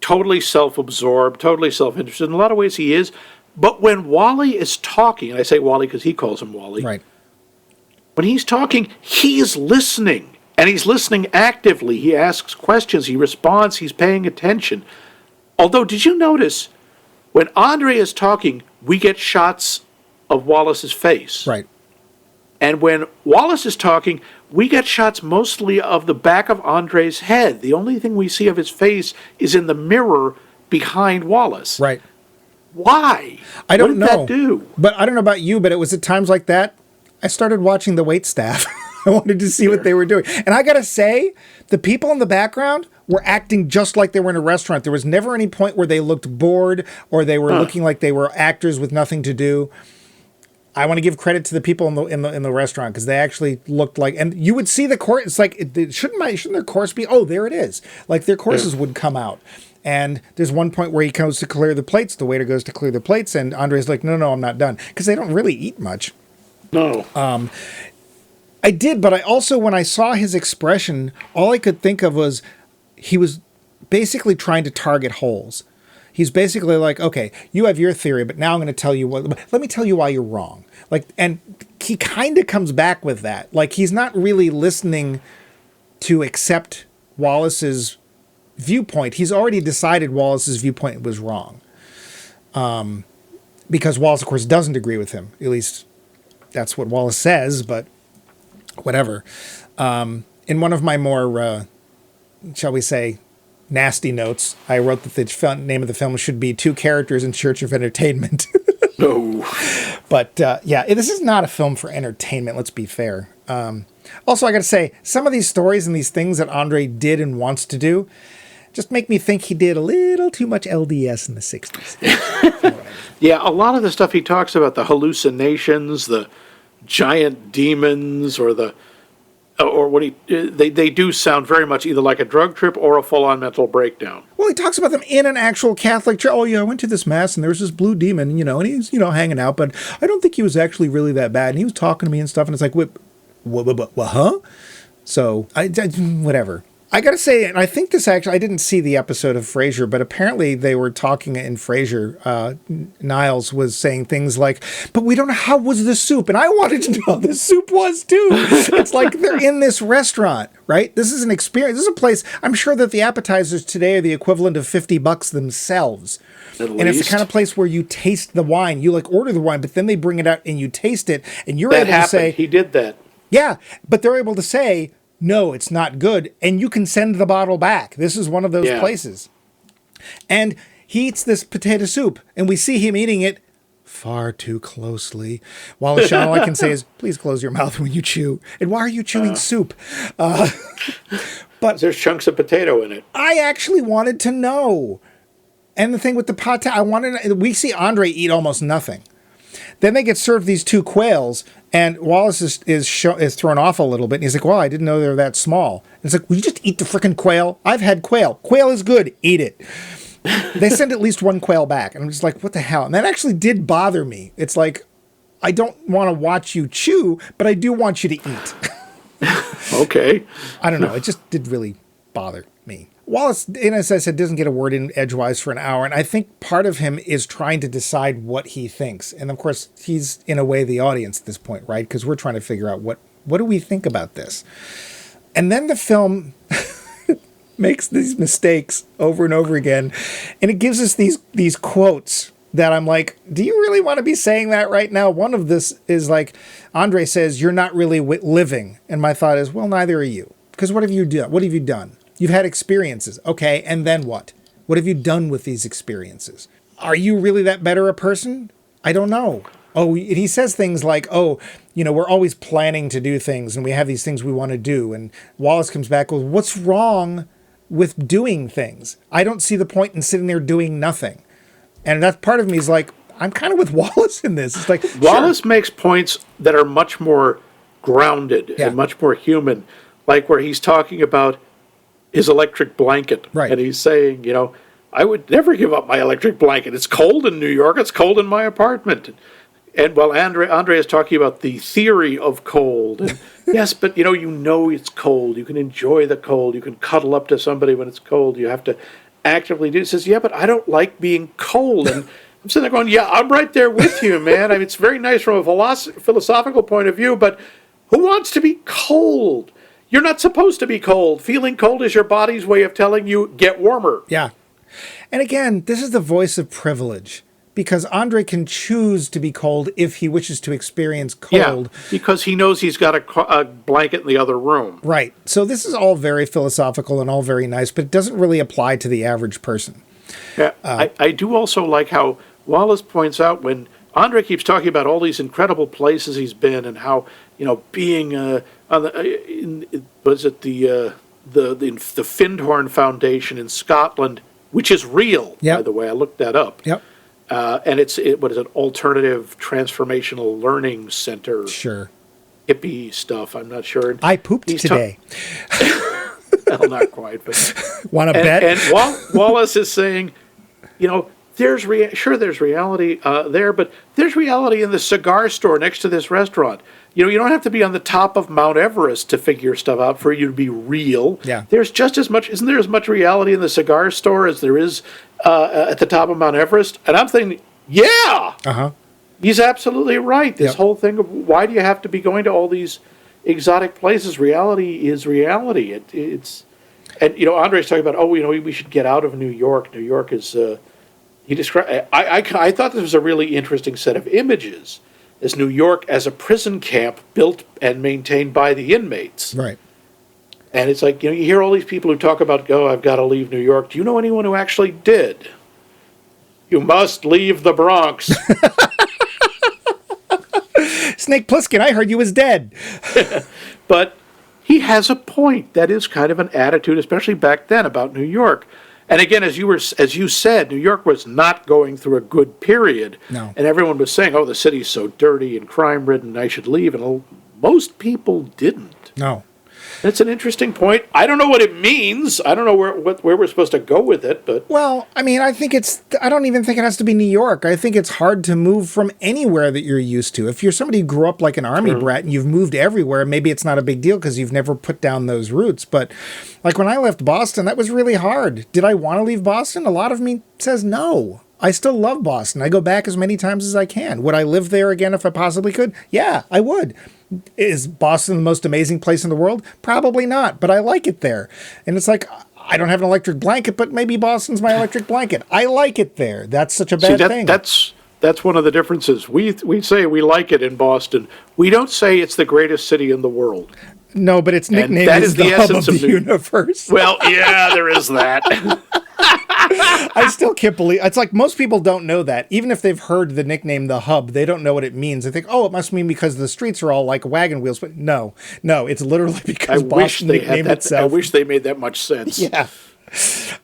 totally self-absorbed, totally self-interested. In a lot of ways, he is. But when Wally is talking, and I say Wally because he calls him Wally. Right. When he's talking, he is listening, and he's listening actively. He asks questions. He responds. He's paying attention. Although, did you notice when Andre is talking, we get shots of Wallace's face. Right. And when Wallace is talking, we get shots mostly of the back of Andre's head. The only thing we see of his face is in the mirror behind Wallace. Right. Why? I don't know. What did that do? But I don't know about you, but it was at times like that I started watching the waitstaff. I wanted to see what they were doing. And I got to say, the people in the background were acting just like they were in a restaurant. There was never any point where they looked bored or they were looking like they were actors with nothing to do. I want to give credit to the people in the restaurant because they actually looked like, and you would see the course. It's like, shouldn't their course be? Oh, there it is. Like their courses would come out. And there's one point where he goes to clear the plates. The waiter goes to clear the plates, and Andre's like, no, I'm not done, because they don't really eat much. No. I did, but I also, when I saw his expression, all I could think of was he was basically trying to target holes. He's basically like, okay, you have your theory, but now I'm going to tell you let me tell you why you're wrong. Like, and he kind of comes back with that. Like, he's not really listening to accept Wallace's viewpoint. He's already decided Wallace's viewpoint was wrong. Because Wallace, of course, doesn't agree with him. At least that's what Wallace says, but whatever. In one of my more, shall we say, nasty notes, I wrote that the name of the film should be Two Characters in Search of Entertainment. No. But yeah, this is not a film for entertainment, let's be fair. Also, I got to say, some of these stories and these things that Andre did and wants to do just make me think he did a little too much LDS in the 60s. Yeah, a lot of the stuff he talks about, the hallucinations, the giant demons, or they do sound very much either like a drug trip or a full-on mental breakdown. Well, he talks about them in an actual Catholic church. Oh, yeah, I went to this mass and there was this blue demon, and he's, hanging out, but I don't think he was actually really that bad. And he was talking to me and stuff, and it's like, what, huh? So, whatever. I got to say, and I think this actually, I didn't see the episode of Frasier, but apparently they were talking in Frasier. Niles was saying things like, but we don't know how was the soup. And I wanted to know how the soup was too. It's like they're in this restaurant, right? This is an experience. This is a place, I'm sure that the appetizers today are the equivalent of $50 themselves. And it's the kind of place where you taste the wine. You order the wine, but then they bring it out and you taste it. And you're able to say, he did that. Yeah, but they're able to say, no, it's not good, and you can send the bottle back. This is one of those places. And he eats this potato soup, and we see him eating it far too closely. While Shawn, all I can say is, please close your mouth when you chew. And why are you chewing soup? But there's chunks of potato in it. I actually wanted to know. And the thing with the pate, we see Andre eat almost nothing. Then they get served these two quails, and Wallace is thrown off a little bit. And he's like, well, I didn't know they were that small. And it's like, will you just eat the frickin' quail? I've had quail. Quail is good. Eat it. They send at least one quail back. And I'm just like, what the hell? And that actually did bother me. It's like, I don't want to watch you chew, but I do want you to eat. Okay. I don't know. It just did really bother me. Wallace, as I said, doesn't get a word in edgewise for an hour, and I think part of him is trying to decide what he thinks. And of course, he's in a way the audience at this point, right? Because we're trying to figure out what do we think about this. And then the film makes these mistakes over and over again, and it gives us these quotes that I'm like, do you really want to be saying that right now? One of this is like, Andre says, you're not really living. And my thought is, well, neither are you. Because what have you done? What have you done? You've had experiences. Okay, and then what? What have you done with these experiences? Are you really that better a person? I don't know. Oh, he says things like, we're always planning to do things, and we have these things we want to do. And Wallace comes back with, what's wrong with doing things? I don't see the point in sitting there doing nothing. And that part of me is like, I'm kind of with Wallace in this. It's like, Wallace makes points that are much more grounded and much more human, like where he's talking about his electric blanket. Right. And he's saying, I would never give up my electric blanket. It's cold in New York. It's cold in my apartment. And while Andre is talking about the theory of cold. And yes, but it's cold. You can enjoy the cold. You can cuddle up to somebody when it's cold. You have to actively do it. He says, yeah, but I don't like being cold. And I'm sitting there going, yeah, I'm right there with you, man. I mean, it's very nice from a philosophical point of view, but who wants to be cold? You're not supposed to be cold. Feeling cold is your body's way of telling you, get warmer. Yeah. And again, this is the voice of privilege, because Andre can choose to be cold if he wishes to experience cold. Yeah, because he knows he's got a blanket in the other room. Right. So this is all very philosophical and all very nice, but it doesn't really apply to the average person. Yeah, I do also like how Wallace points out when Andre keeps talking about all these incredible places he's been and how, being on the Findhorn Foundation in Scotland, which is real, by the way. I looked that up. Yep. And what is it, Alternative Transformational Learning Center. Sure. Hippie stuff, I'm not sure. I pooped today. Well, not quite, but... Want to bet? And Wallace is saying, there's reality there, but there's reality in the cigar store next to this restaurant. You don't have to be on the top of Mount Everest to figure stuff out for you to be real. Yeah. There's just as much, isn't there as much reality in the cigar store as there is at the top of Mount Everest? And I'm thinking, yeah, he's absolutely right. This whole thing of why do you have to be going to all these exotic places? Reality is reality. It's and Andre's talking about we should get out of New York. New York is he described. I thought this was a really interesting set of images. As New York as a prison camp built and maintained by the inmates. Right. And it's like, you hear all these people who talk about, I've got to leave New York. Do you know anyone who actually did? You must leave the Bronx. Snake Plissken, I heard you was dead. But he has a point. That is kind of an attitude, especially back then, about New York. And again, as you said, New York was not going through a good period. No. And everyone was saying, the city's so dirty and crime-ridden, I should leave. And most people didn't. No. That's an interesting point. I don't know what it means. I don't know where we're supposed to go with it, but... Well, I mean, I don't even think it has to be New York. I think it's hard to move from anywhere that you're used to. If you're somebody who grew up like an army brat and you've moved everywhere, maybe it's not a big deal because you've never put down those roots. But like when I left Boston, that was really hard. Did I want to leave Boston? A lot of me says no. I still love Boston. I go back as many times as I can. Would I live there again if I possibly could? Yeah, I would. Is Boston the most amazing place in the world? Probably not, but I like it there. And it's like, I don't have an electric blanket, but maybe Boston's my electric blanket. I like it there. That's such a bad thing. That's one of the differences. We say we like it in Boston. We don't say it's the greatest city in the world. No, but its nickname is the hub of the universe. Well, yeah, there is that. I still can't believe it's like most people don't know that. Even if they've heard the nickname the hub, they don't know what it means. They think, it must mean because the streets are all like wagon wheels. But no, it's literally because Boston nicknamed itself. I wish they made that much sense. Yeah.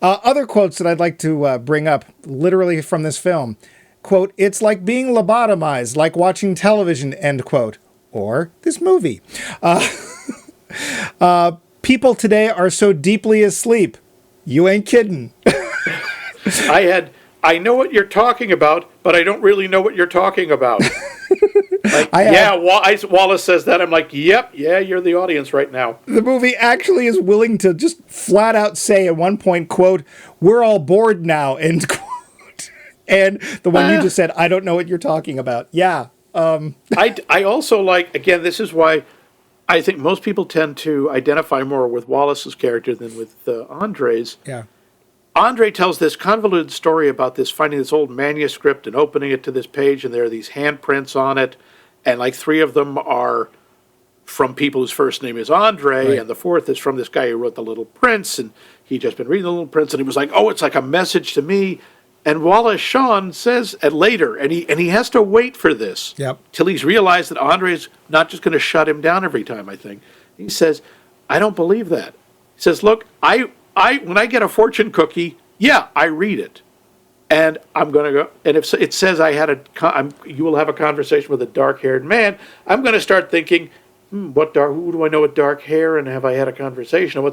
Other quotes that I'd like to bring up, literally from this film. Quote, "It's like being lobotomized, like watching television," end quote. Or this movie. People today are so deeply asleep. You ain't kidding. I know what you're talking about, but I don't really know what you're talking about. Wallace says that. I'm like, yep, yeah, you're the audience right now. The movie actually is willing to just flat out say at one point, quote, "We're all bored now," end quote. And the one you just said, I don't know what you're talking about. Yeah. I also like, again, this is why I think most people tend to identify more with Wallace's character than with Andre's. Yeah. Andre tells this convoluted story about finding this old manuscript and opening it to this page, and there are these handprints on it, and like 3 of them are from people whose first name is Andre, right. And the 4th is from this guy who wrote The Little Prince, and he'd just been reading The Little Prince, and he was like, it's like a message to me. And Wallace Shawn says later, and he has to wait for this till he's realized that Andre's not just going to shut him down every time, I think. He says, I don't believe that. He says, look, I when I get a fortune cookie, I read it. And I'm going to go, and if it says you will have a conversation with a dark-haired man, I'm going to start thinking, who do I know with dark hair, and have I had a conversation?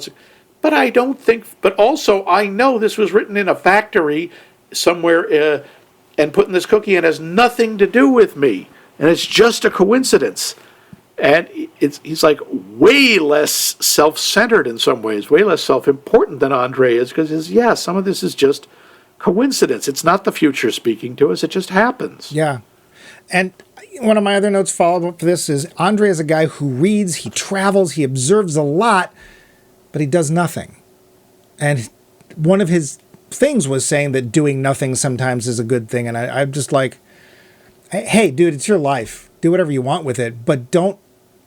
But I don't think, but also I know this was written in a factory somewhere and put in this cookie and has nothing to do with me. And it's just a coincidence. And he's like way less self-centered in some ways, way less self-important than Andre is, because some of this is just coincidence. It's not the future speaking to us. It just happens. Yeah. And one of my other notes followed up for this is Andre is a guy who reads, he travels, he observes a lot, but he does nothing. And one of his things was saying that doing nothing sometimes is a good thing. And I'm just like, hey, dude, it's your life. Do whatever you want with it, but don't.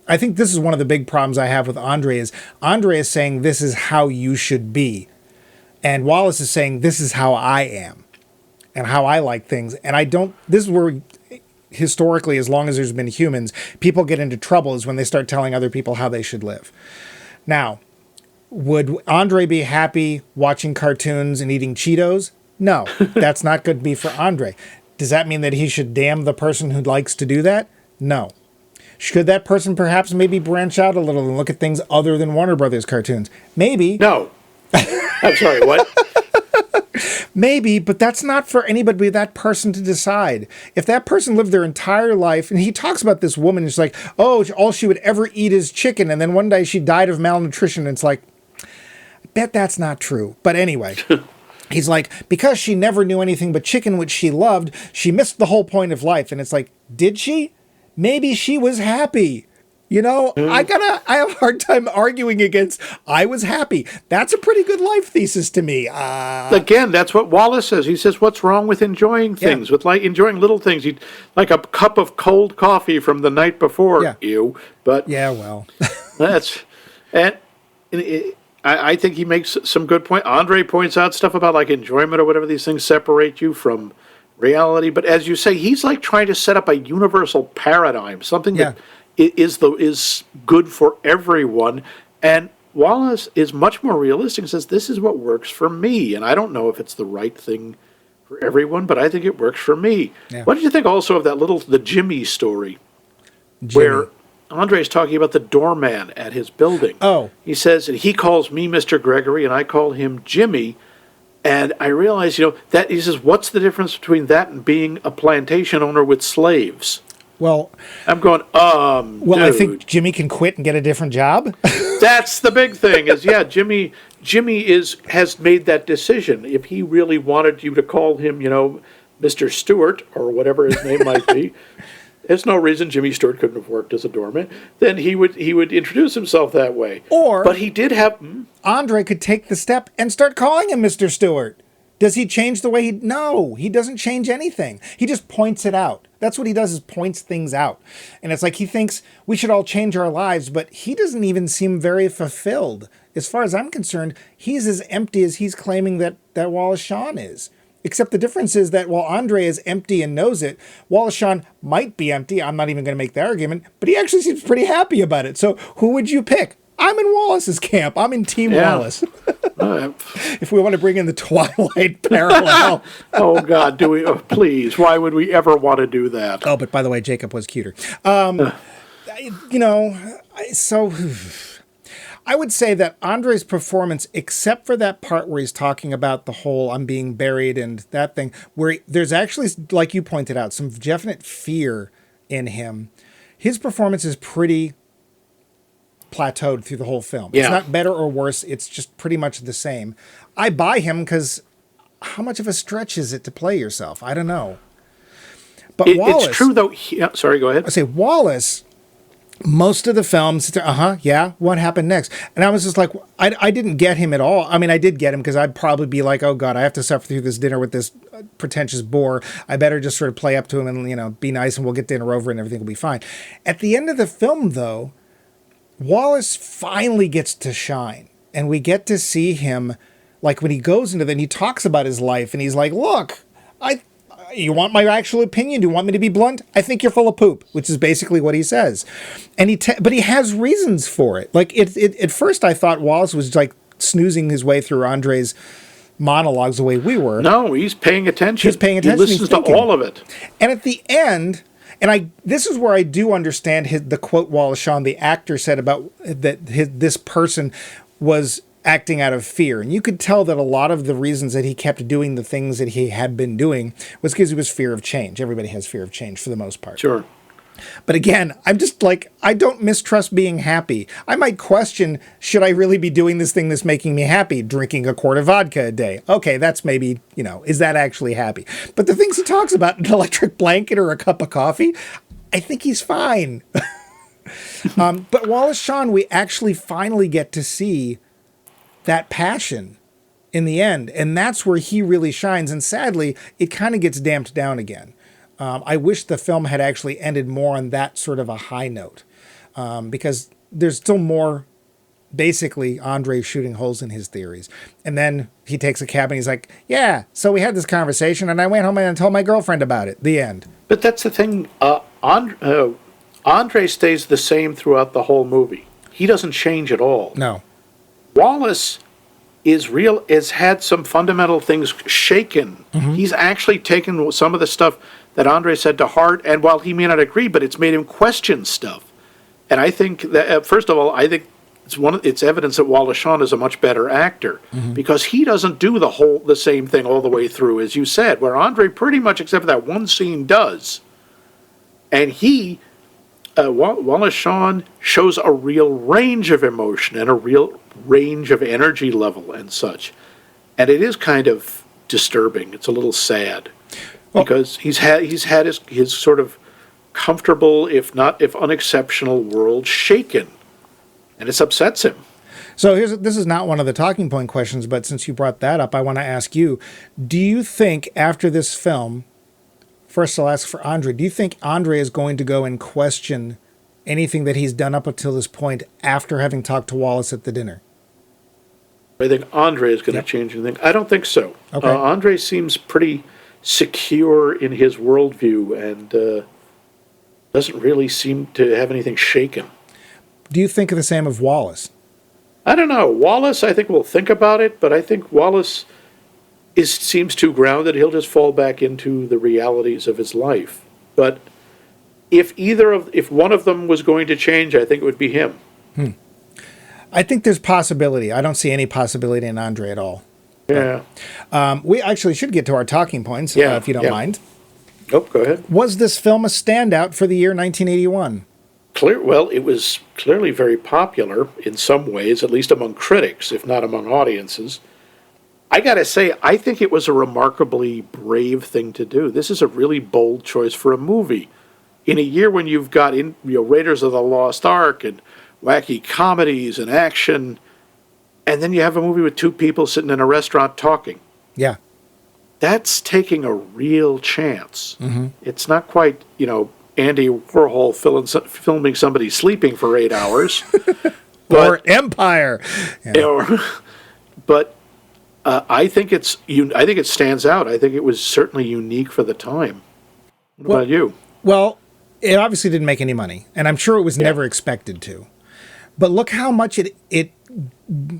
I think this is one of the big problems I have with Andre is saying this is how you should be. And Wallace is saying this is how I am and how I like things. And this is where historically, as long as there's been humans, people get into trouble is when they start telling other people how they should live. Now, would Andre be happy watching cartoons and eating Cheetos? No, that's not going to be for Andre. Does that mean that he should damn the person who likes to do that? No. Should that person perhaps maybe branch out a little and look at things other than Warner Brothers cartoons? Maybe. No. I'm sorry, what? Maybe, but that's not for anybody but that person to decide. If that person lived their entire life, and he talks about this woman, it's like, oh, all she would ever eat is chicken, and then one day she died of malnutrition, and it's like, I bet that's not true. But anyway, he's like, because she never knew anything but chicken, which she loved, she missed the whole point of life. And it's like, did she? Maybe she was happy. You know, I have a hard time arguing against, I was happy. That's a pretty good life thesis to me. Again, that's what Wallace says. He says, what's wrong with enjoying things, with like enjoying little things? Like a cup of cold coffee from the night before. Yeah. Ew. But yeah, well. I think he makes some good point. Andre points out stuff about like enjoyment or whatever these things separate you from reality. But as you say, he's like trying to set up a universal paradigm, something that is good for everyone. And Wallace is much more realistic and says, this is what works for me. And I don't know if it's the right thing for everyone, but I think it works for me. Yeah. What did you think also of the Jimmy story? Where Andre's talking about the doorman at his building. Oh. He says, and he calls me Mr. Gregory and I call him Jimmy. And I realize, that he says, what's the difference between that and being a plantation owner with slaves? Well, I'm going, dude. I think Jimmy can quit and get a different job. That's the big thing Jimmy has made that decision. If he really wanted you to call him, Mr. Stewart or whatever his name might be, there's no reason Jimmy Stewart couldn't have worked as a doorman. Then he would introduce himself that way. But he did have... Andre could take the step and start calling him Mr. Stewart. Does he change the way No, he doesn't change anything. He just points it out. That's what he does, is points things out. And it's like he thinks we should all change our lives, but he doesn't even seem very fulfilled. As far as I'm concerned, he's as empty as he's claiming that Wallace Shawn is. Except the difference is that while Andre is empty and knows it, Wallace Shawn might be empty. I'm not even going to make the argument, but he actually seems pretty happy about it. So who would you pick? I'm in Wallace's camp. I'm in Team Wallace. If we want to bring in the Twilight parallel. Oh, God, do we? Oh, please. Why would we ever want to do that? Oh, but by the way, Jacob was cuter. So I would say that Andre's performance, except for that part where he's talking about the whole I'm being buried and that thing, where there's actually, like you pointed out, some definite fear in him. His performance is pretty plateaued through the whole film. Yeah. It's not better or worse. It's just pretty much the same. I buy him because how much of a stretch is it to play yourself? I don't know. But Wallace... It's true, though. Sorry, go ahead. I say Wallace... Most of the films, what happened next? And I was just like, I didn't get him at all. I mean, I did get him because I'd probably be like, oh, God, I have to suffer through this dinner with this pretentious bore. I better just sort of play up to him and, be nice and we'll get dinner over and everything will be fine. At the end of the film, though, Wallace finally gets to shine. And we get to see him, like when he goes into and he talks about his life and he's like, look, you want my actual opinion? Do you want me to be blunt? I think you're full of poop, which is basically what he says. And but he has reasons for it. Like at first I thought Wallace was like snoozing his way through Andre's monologues the way we were. No, he's paying attention. He's paying attention. He listens to all of it. And at the end, this is where I do understand the quote Wallace Shawn, the actor, said about that this person was acting out of fear. And you could tell that a lot of the reasons that he kept doing the things that he had been doing was because he was fear of change. Everybody has fear of change for the most part. Sure. But again, I'm just like, I don't mistrust being happy. I might question, should I really be doing this thing that's making me happy? Drinking a quart of vodka a day. Okay, that's maybe, is that actually happy? But the things he talks about, an electric blanket or a cup of coffee, I think he's fine. But Wallace Shawn, we actually finally get to see that passion in the end. And that's where he really shines. And sadly, it kind of gets damped down again. I wish the film had actually ended more on that sort of a high note. Because there's still more, basically, Andre shooting holes in his theories. And then he takes a cab and he's like, yeah, so we had this conversation and I went home and told my girlfriend about it. The end. But that's the thing. Andre stays the same throughout the whole movie. He doesn't change at all. No. Wallace has had some fundamental things shaken. Mm-hmm. He's actually taken some of the stuff that Andre said to heart, and while he may not agree, but it's made him question stuff. And I think that, first of all, I think it's evidence that Wallace Shawn is a much better actor because he doesn't do the same thing all the way through, as you said, where Andre pretty much, except for that one scene, does. And Wallace Shawn shows a real range of emotion and a real range of energy level and such. And it is kind of disturbing. It's a little sad because he's had his sort of comfortable, if unexceptional world shaken. And it upsets him. So this is not one of the talking point questions, but since you brought that up, I want to ask you, do you think after this film, first I'll ask for Andre, do you think Andre is going to go and question anything that he's done up until this point after having talked to Wallace at the dinner? I think Andre is going to change anything. I don't think so. Okay. Andre seems pretty secure in his worldview and doesn't really seem to have anything shaken. Do you think the same of Wallace? I don't know. Wallace, I think, will think about it, but I think Wallace seems too grounded. He'll just fall back into the realities of his life. But if one of them was going to change, I think it would be him. I think there's possibility. I don't see any possibility in Andre at all. Yeah. We actually should get to our talking points, if you don't mind. Oh, go ahead. Was this film a standout for the year 1981? Well, it was clearly very popular in some ways, at least among critics, if not among audiences. I got to say, I think it was a remarkably brave thing to do. This is a really bold choice for a movie. In a year when you've got Raiders of the Lost Ark and wacky comedies and action, and then you have a movie with two people sitting in a restaurant talking. Yeah. That's taking a real chance. Mm-hmm. It's not quite, Andy Warhol filming somebody sleeping for 8 hours. Or Empire. Yeah. But I think it stands out. I think it was certainly unique for the time. What about you? Well, it obviously didn't make any money, and I'm sure it was never expected to. But look how much it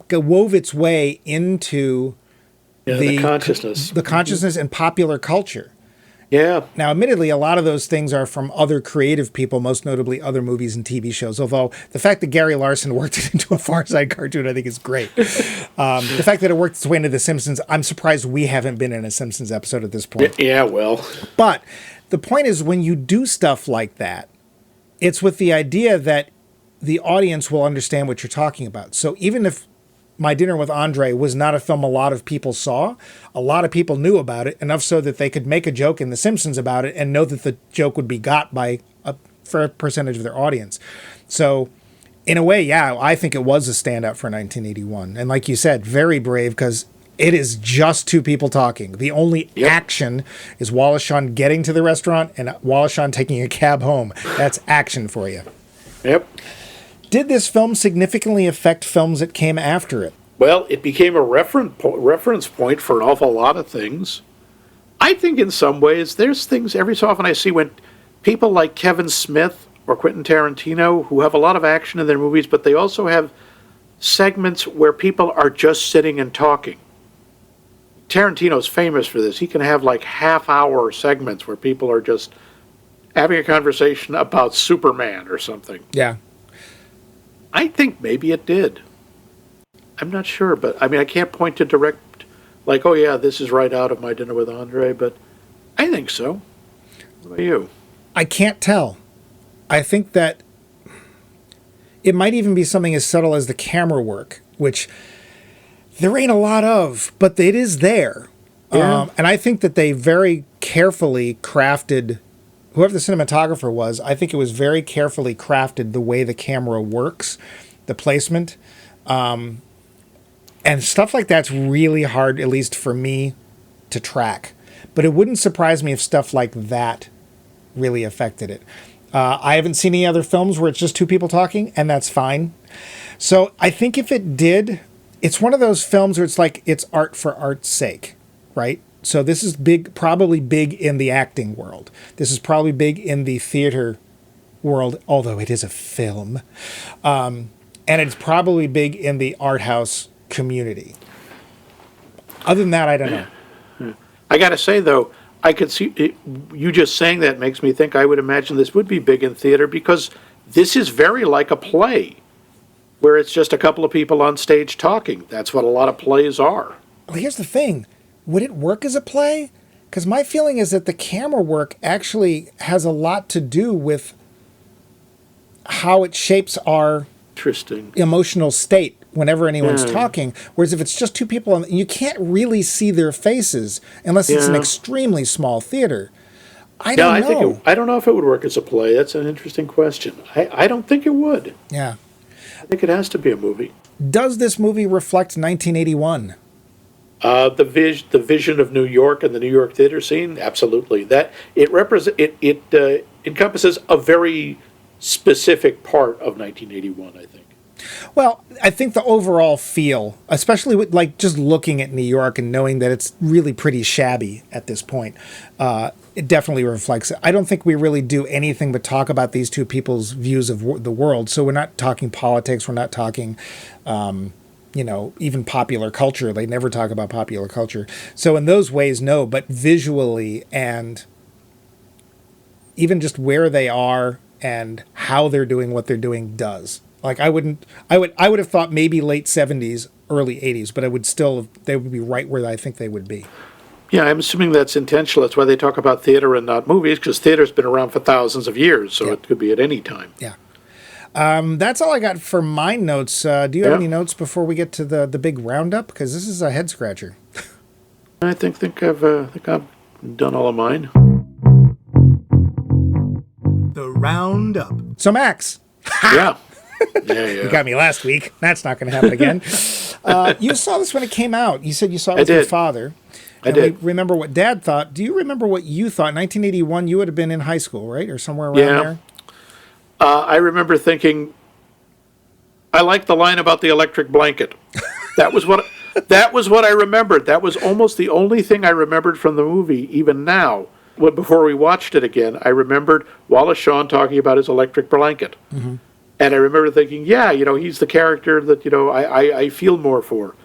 wove its way into the consciousness. The consciousness and popular culture. Yeah. Now, admittedly, a lot of those things are from other creative people, most notably other movies and TV shows, although the fact that Gary Larson worked it into a Far Side cartoon, I think is great. The fact that it worked its way into The Simpsons, I'm surprised we haven't been in a Simpsons episode at this point. Yeah, well. But the point is, when you do stuff like that, it's with the idea that the audience will understand what you're talking about. So even if My Dinner with Andre was not a film a lot of people saw, a lot of people knew about it, enough so that they could make a joke in The Simpsons about it and know that the joke would be got by a fair percentage of their audience. So in a way, yeah, I think it was a standout for 1981. And like you said, very brave because it is just two people talking. The only action is Wallace Shawn getting to the restaurant and Wallace Shawn taking a cab home. That's action for you. Yep. Did this film significantly affect films that came after it? Well, it became a reference point for an awful lot of things. I think in some ways there's things every so often I see when people like Kevin Smith or Quentin Tarantino who have a lot of action in their movies, but they also have segments where people are just sitting and talking. Tarantino's famous for this. He can have like half-hour segments where people are just having a conversation about Superman or something. Yeah. I think maybe it did. I'm not sure, but I can't point to direct, like, oh yeah, this is right out of My Dinner with Andre, but I think so. What about you? I can't tell. I think that it might even be something as subtle as the camera work, which there ain't a lot of, but it is there. Yeah. And I think that they very carefully crafted, whoever the cinematographer was, I think it was very carefully crafted the way the camera works, the placement. And stuff like that's really hard, at least for me, to track. But it wouldn't surprise me if stuff like that really affected it. I haven't seen any other films where it's just two people talking, and that's fine. So I think if it did, it's one of those films where it's like it's art for art's sake, right? So this is probably big in the acting world. This is probably big in the theater world, although it is a film. And it's probably big in the art house community. Other than that, I don't know. I got to say, though, I could see you just saying that makes me think I would imagine this would be big in theater because this is very like a play. where it's just a couple of people on stage talking. That's what a lot of plays are. Well, here's the thing. Would it work as a play? Because my feeling is that the camera work actually has a lot to do with how it shapes our emotional state whenever anyone's talking. Whereas if it's just two people, you can't really see their faces unless it's an extremely small theater. I don't know. I don't know if it would work as a play. That's an interesting question. I don't think it would. Yeah. I think it has to be a movie. Does this movie reflect 1981? The vision of New York and the New York theater scene, absolutely. That it encompasses a very specific part of 1981, I think. Well, I think the overall feel, especially with like just looking at New York and knowing that it's really pretty shabby at this point, it definitely reflects it. I don't think we really do anything but talk about these two people's views of the world. So we're not talking politics. We're not talking, even popular culture. They never talk about popular culture. So in those ways, no. But visually and even just where they are and how they're doing what they're doing does. Like I would have thought maybe late 70s, early 80s, but they would be right where I think they would be. Yeah, I'm assuming that's intentional. That's why they talk about theater and not movies, because theater's been around for thousands of years, so it could be at any time. Yeah. That's all I got for my notes. Do you have any notes before we get to the big roundup? Because this is a head scratcher. I think I've done all of mine. The roundup. So Max. Yeah. You got me last week. That's not going to happen again. You saw this when it came out. You said you saw it with your father. I did. Remember what Dad thought. Do you remember what you thought? In 1981, you would have been in high school, right? Or somewhere around there? I remember thinking, I like the line about the electric blanket. That was what I remembered. That was almost the only thing I remembered from the movie, even now. Before we watched it again, I remembered Wallace Shawn talking about his electric blanket. Mm-hmm. And I remember thinking, he's the character that, I feel more for.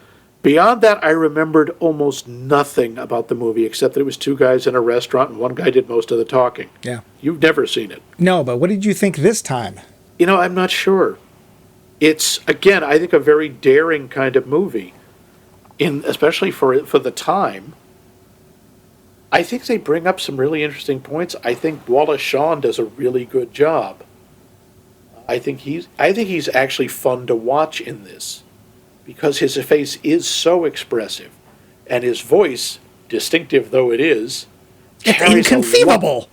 Beyond that, I remembered almost nothing about the movie except that it was two guys in a restaurant and one guy did most of the talking. Yeah. You've never seen it. No, but what did you think this time? I'm not sure. It's, again, I think a very daring kind of movie, especially for the time. I think they bring up some really interesting points. I think Wallace Shawn does a really good job. I think he's actually fun to watch in this because his face is so expressive and his voice, distinctive though it is, it's inconceivable.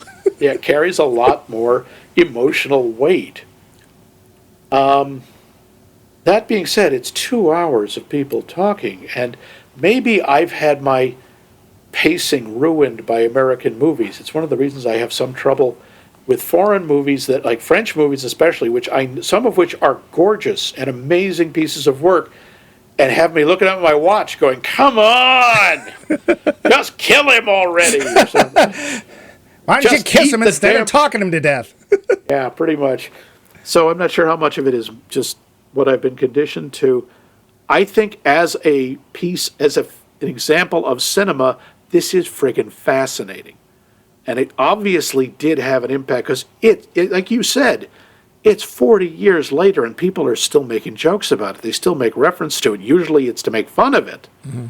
Carries a lot more emotional weight. That being said, it's 2 hours of people talking, and maybe I've had my pacing ruined by American movies. It's one of the reasons I have some trouble with foreign movies, that like French movies especially, some of which are gorgeous and amazing pieces of work, and have me looking at my watch going, come on, just kill him already. Why don't you kiss him instead of talking him to death? Yeah, pretty much. So I'm not sure how much of it is just what I've been conditioned to. I think as a piece, an example of cinema, this is friggin' fascinating. And it obviously did have an impact because it, like you said, it's 40 years later and people are still making jokes about it. They still make reference to it. Usually it's to make fun of it. Mm-hmm.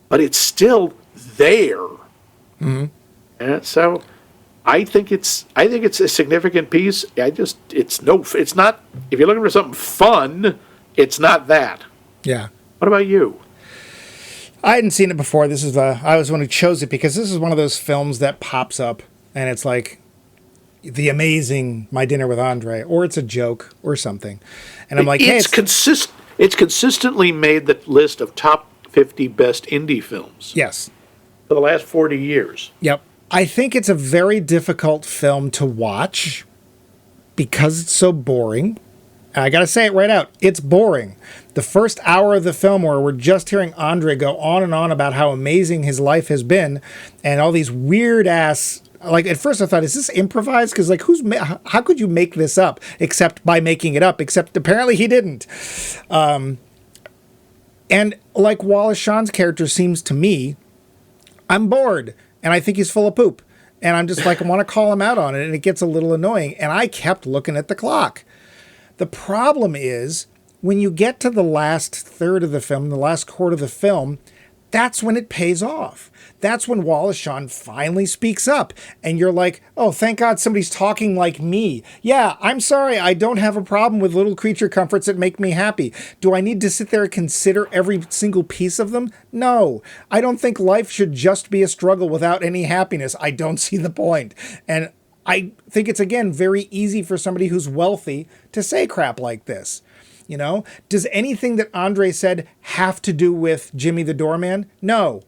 But it's still there. Mm-hmm. And so I think it's a significant piece. It's not, if you're looking for something fun, it's not that. Yeah. What about you? I hadn't seen it before. I was the one who chose it because this is one of those films that pops up and it's like The Amazing My Dinner with Andre, or it's a joke or something. And I'm like, it's consistently made the list of top 50 best indie films. Yes. For the last 40 years. Yep. I think it's a very difficult film to watch because it's so boring. I got to say it right out. It's boring. The first hour of the film where we're just hearing Andre go on and on about how amazing his life has been and all these weird ass, like at first I thought, is this improvised? Because like how could you make this up except by making it up? Except apparently he didn't. And like Wallace Shawn's character seems to me, I'm bored and I think he's full of poop. And I'm just like, I want to call him out on it. And it gets a little annoying. And I kept looking at the clock. The problem is when you get to the last third of the film, the last quarter of the film, that's when it pays off. That's when Wallace Shawn finally speaks up. And you're like, oh, thank God somebody's talking like me. Yeah, I'm sorry. I don't have a problem with little creature comforts that make me happy. Do I need to sit there and consider every single piece of them? No. I don't think life should just be a struggle without any happiness. I don't see the point. And I think it's, again, very easy for somebody who's wealthy to say crap like this. You know, does anything that Andre said have to do with Jimmy the doorman? No.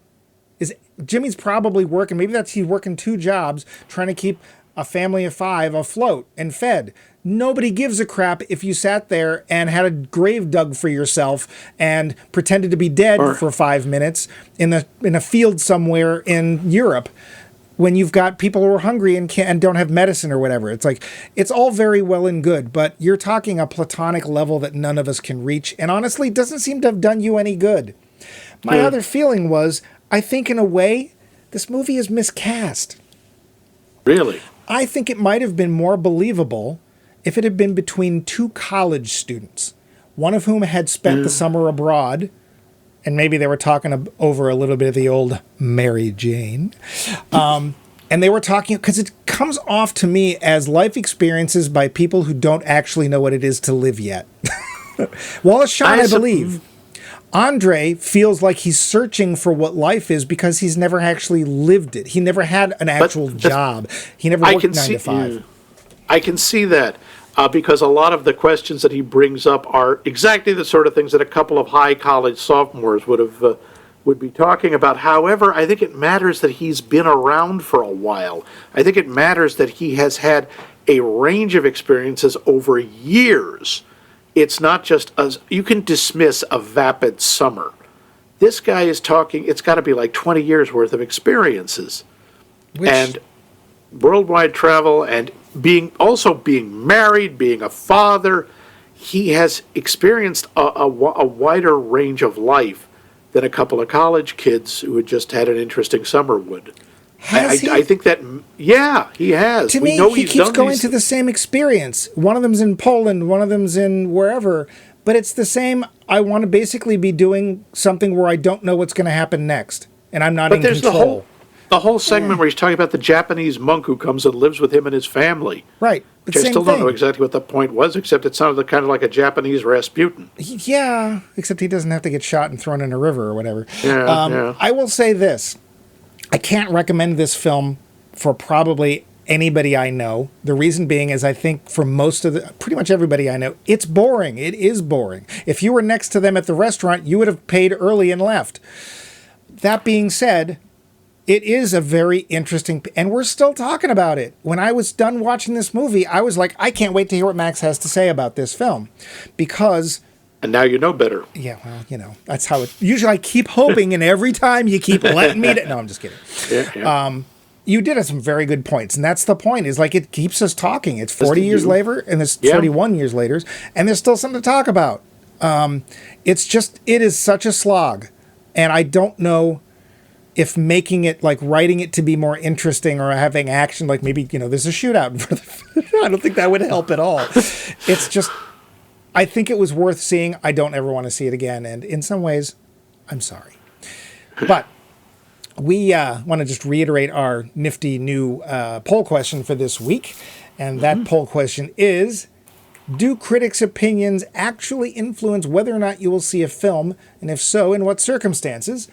Jimmy's probably working, maybe he's working 2 jobs trying to keep a family of 5 afloat and fed. Nobody gives a crap if you sat there and had a grave dug for yourself and pretended to be dead for 5 minutes in a field somewhere in Europe, when you've got people who are hungry and don't have medicine or whatever. It's like, it's all very well and good, but you're talking a platonic level that none of us can reach, and honestly doesn't seem to have done you any good. My other feeling was, I think in a way, this movie is miscast. Really? I think it might have been more believable if it had been between 2 college students, one of whom had spent the summer abroad, and maybe they were talking over a little bit of the old Mary Jane. And they were talking, because it comes off to me as life experiences by people who don't actually know what it is to live yet. Wallace Shawn, I believe. Andre feels like he's searching for what life is because he's never actually lived it. He never had an actual job. He never worked 9 to 5. I can see that. Because a lot of the questions that he brings up are exactly the sort of things that a couple of high college sophomores would be talking about. However, I think it matters that he's been around for a while. I think it matters that he has had a range of experiences over years. It's not just you can dismiss a vapid summer. This guy is talking, it's got to be like 20 years worth of experiences. And worldwide travel, and being married, being a father. He has experienced a wider range of life than a couple of college kids who had just had an interesting summer would. I think that, yeah, he has. To me, he keeps going to the same experience. One of them's in Poland, one of them's in wherever, but it's the same. I want to basically be doing something where I don't know what's going to happen next, and I'm not in control. The whole segment where he's talking about the Japanese monk who comes and lives with him and his family. Right. Which I still don't know exactly what the point was, except it sounded kind of like a Japanese Rasputin. Yeah, except he doesn't have to get shot and thrown in a river or whatever. Yeah. I will say this. I can't recommend this film for probably anybody I know. The reason being is I think for pretty much everybody I know, it's boring. It is boring. If you were next to them at the restaurant, you would have paid early and left. That being said, it is a very interesting, and we're still talking about it. When I was done watching this movie, I was like, I can't wait to hear what Max has to say about this film, because... And now you know better. Yeah, well, that's how it... Usually I keep hoping, and every time you keep letting me... No, I'm just kidding. Yeah. You did have some very good points, and that's the point, is like it keeps us talking. It's 40 years later, and it's 41 years later, and there's still something to talk about. It is such a slog, and I don't know if making it, like writing it to be more interesting or having action, like maybe, there's a shootout. I don't think that would help at all. It's just, I think it was worth seeing. I don't ever want to see it again. And in some ways, I'm sorry. But we want to just reiterate our nifty new poll question for this week. And that poll question is, do critics' opinions actually influence whether or not you will see a film? And if so, in what circumstances?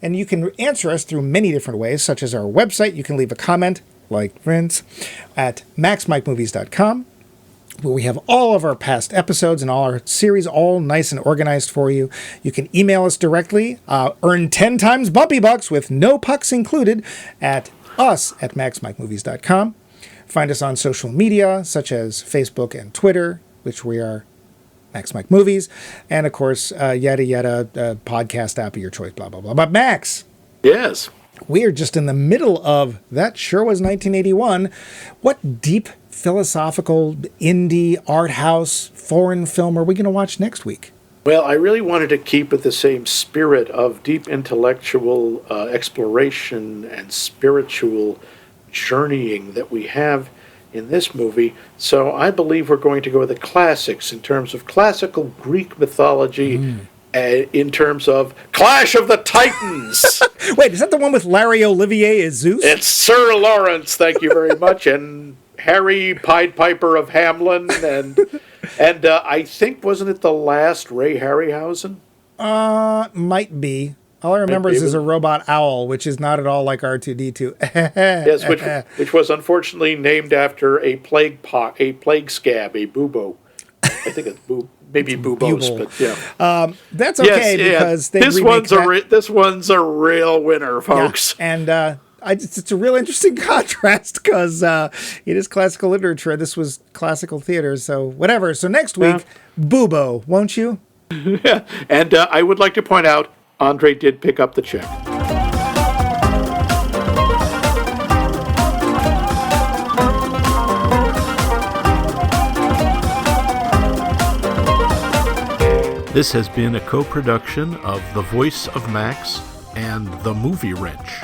And you can answer us through many different ways, such as our website. You can leave a comment, like Vince, at maxmikemovies.com, where we have all of our past episodes and all our series all nice and organized for you. You can email us directly, earn 10 times Bumpy Bucks with no pucks included at us@maxmikemovies.com. Find us on social media, such as Facebook and Twitter, which we are Max Mike Movies, and of course, yada yada, podcast app of your choice, blah blah blah. But Max, yes, we are just in the middle of That Sure Was 1981. What deep philosophical indie art house foreign film are we going to watch next week? Well, I really wanted to keep with the same spirit of deep intellectual exploration and spiritual journeying that we have in this movie. So I believe we're going to go with the classics in terms of classical Greek mythology, in terms of Clash of the Titans. Wait, is that the one with Larry Olivier as Zeus? It's Sir Lawrence, thank you very much, and Harry Pied Piper of Hamelin, and I think, wasn't it the last Ray Harryhausen? Might be. All I remember is there's a robot owl, which is not at all like R2-D2. Yes, which was unfortunately named after a plague scab, a bubo. I think it's maybe buboes, but yeah. That's okay because they this one's a real winner, folks. Yeah. And it's a real interesting contrast because it is classical literature. This was classical theater, so whatever. So next week, Bubo, won't you? Yeah. And I would like to point out, Andre did pick up the check. This has been a co-production of The Voice of Max and The Movie Wrench.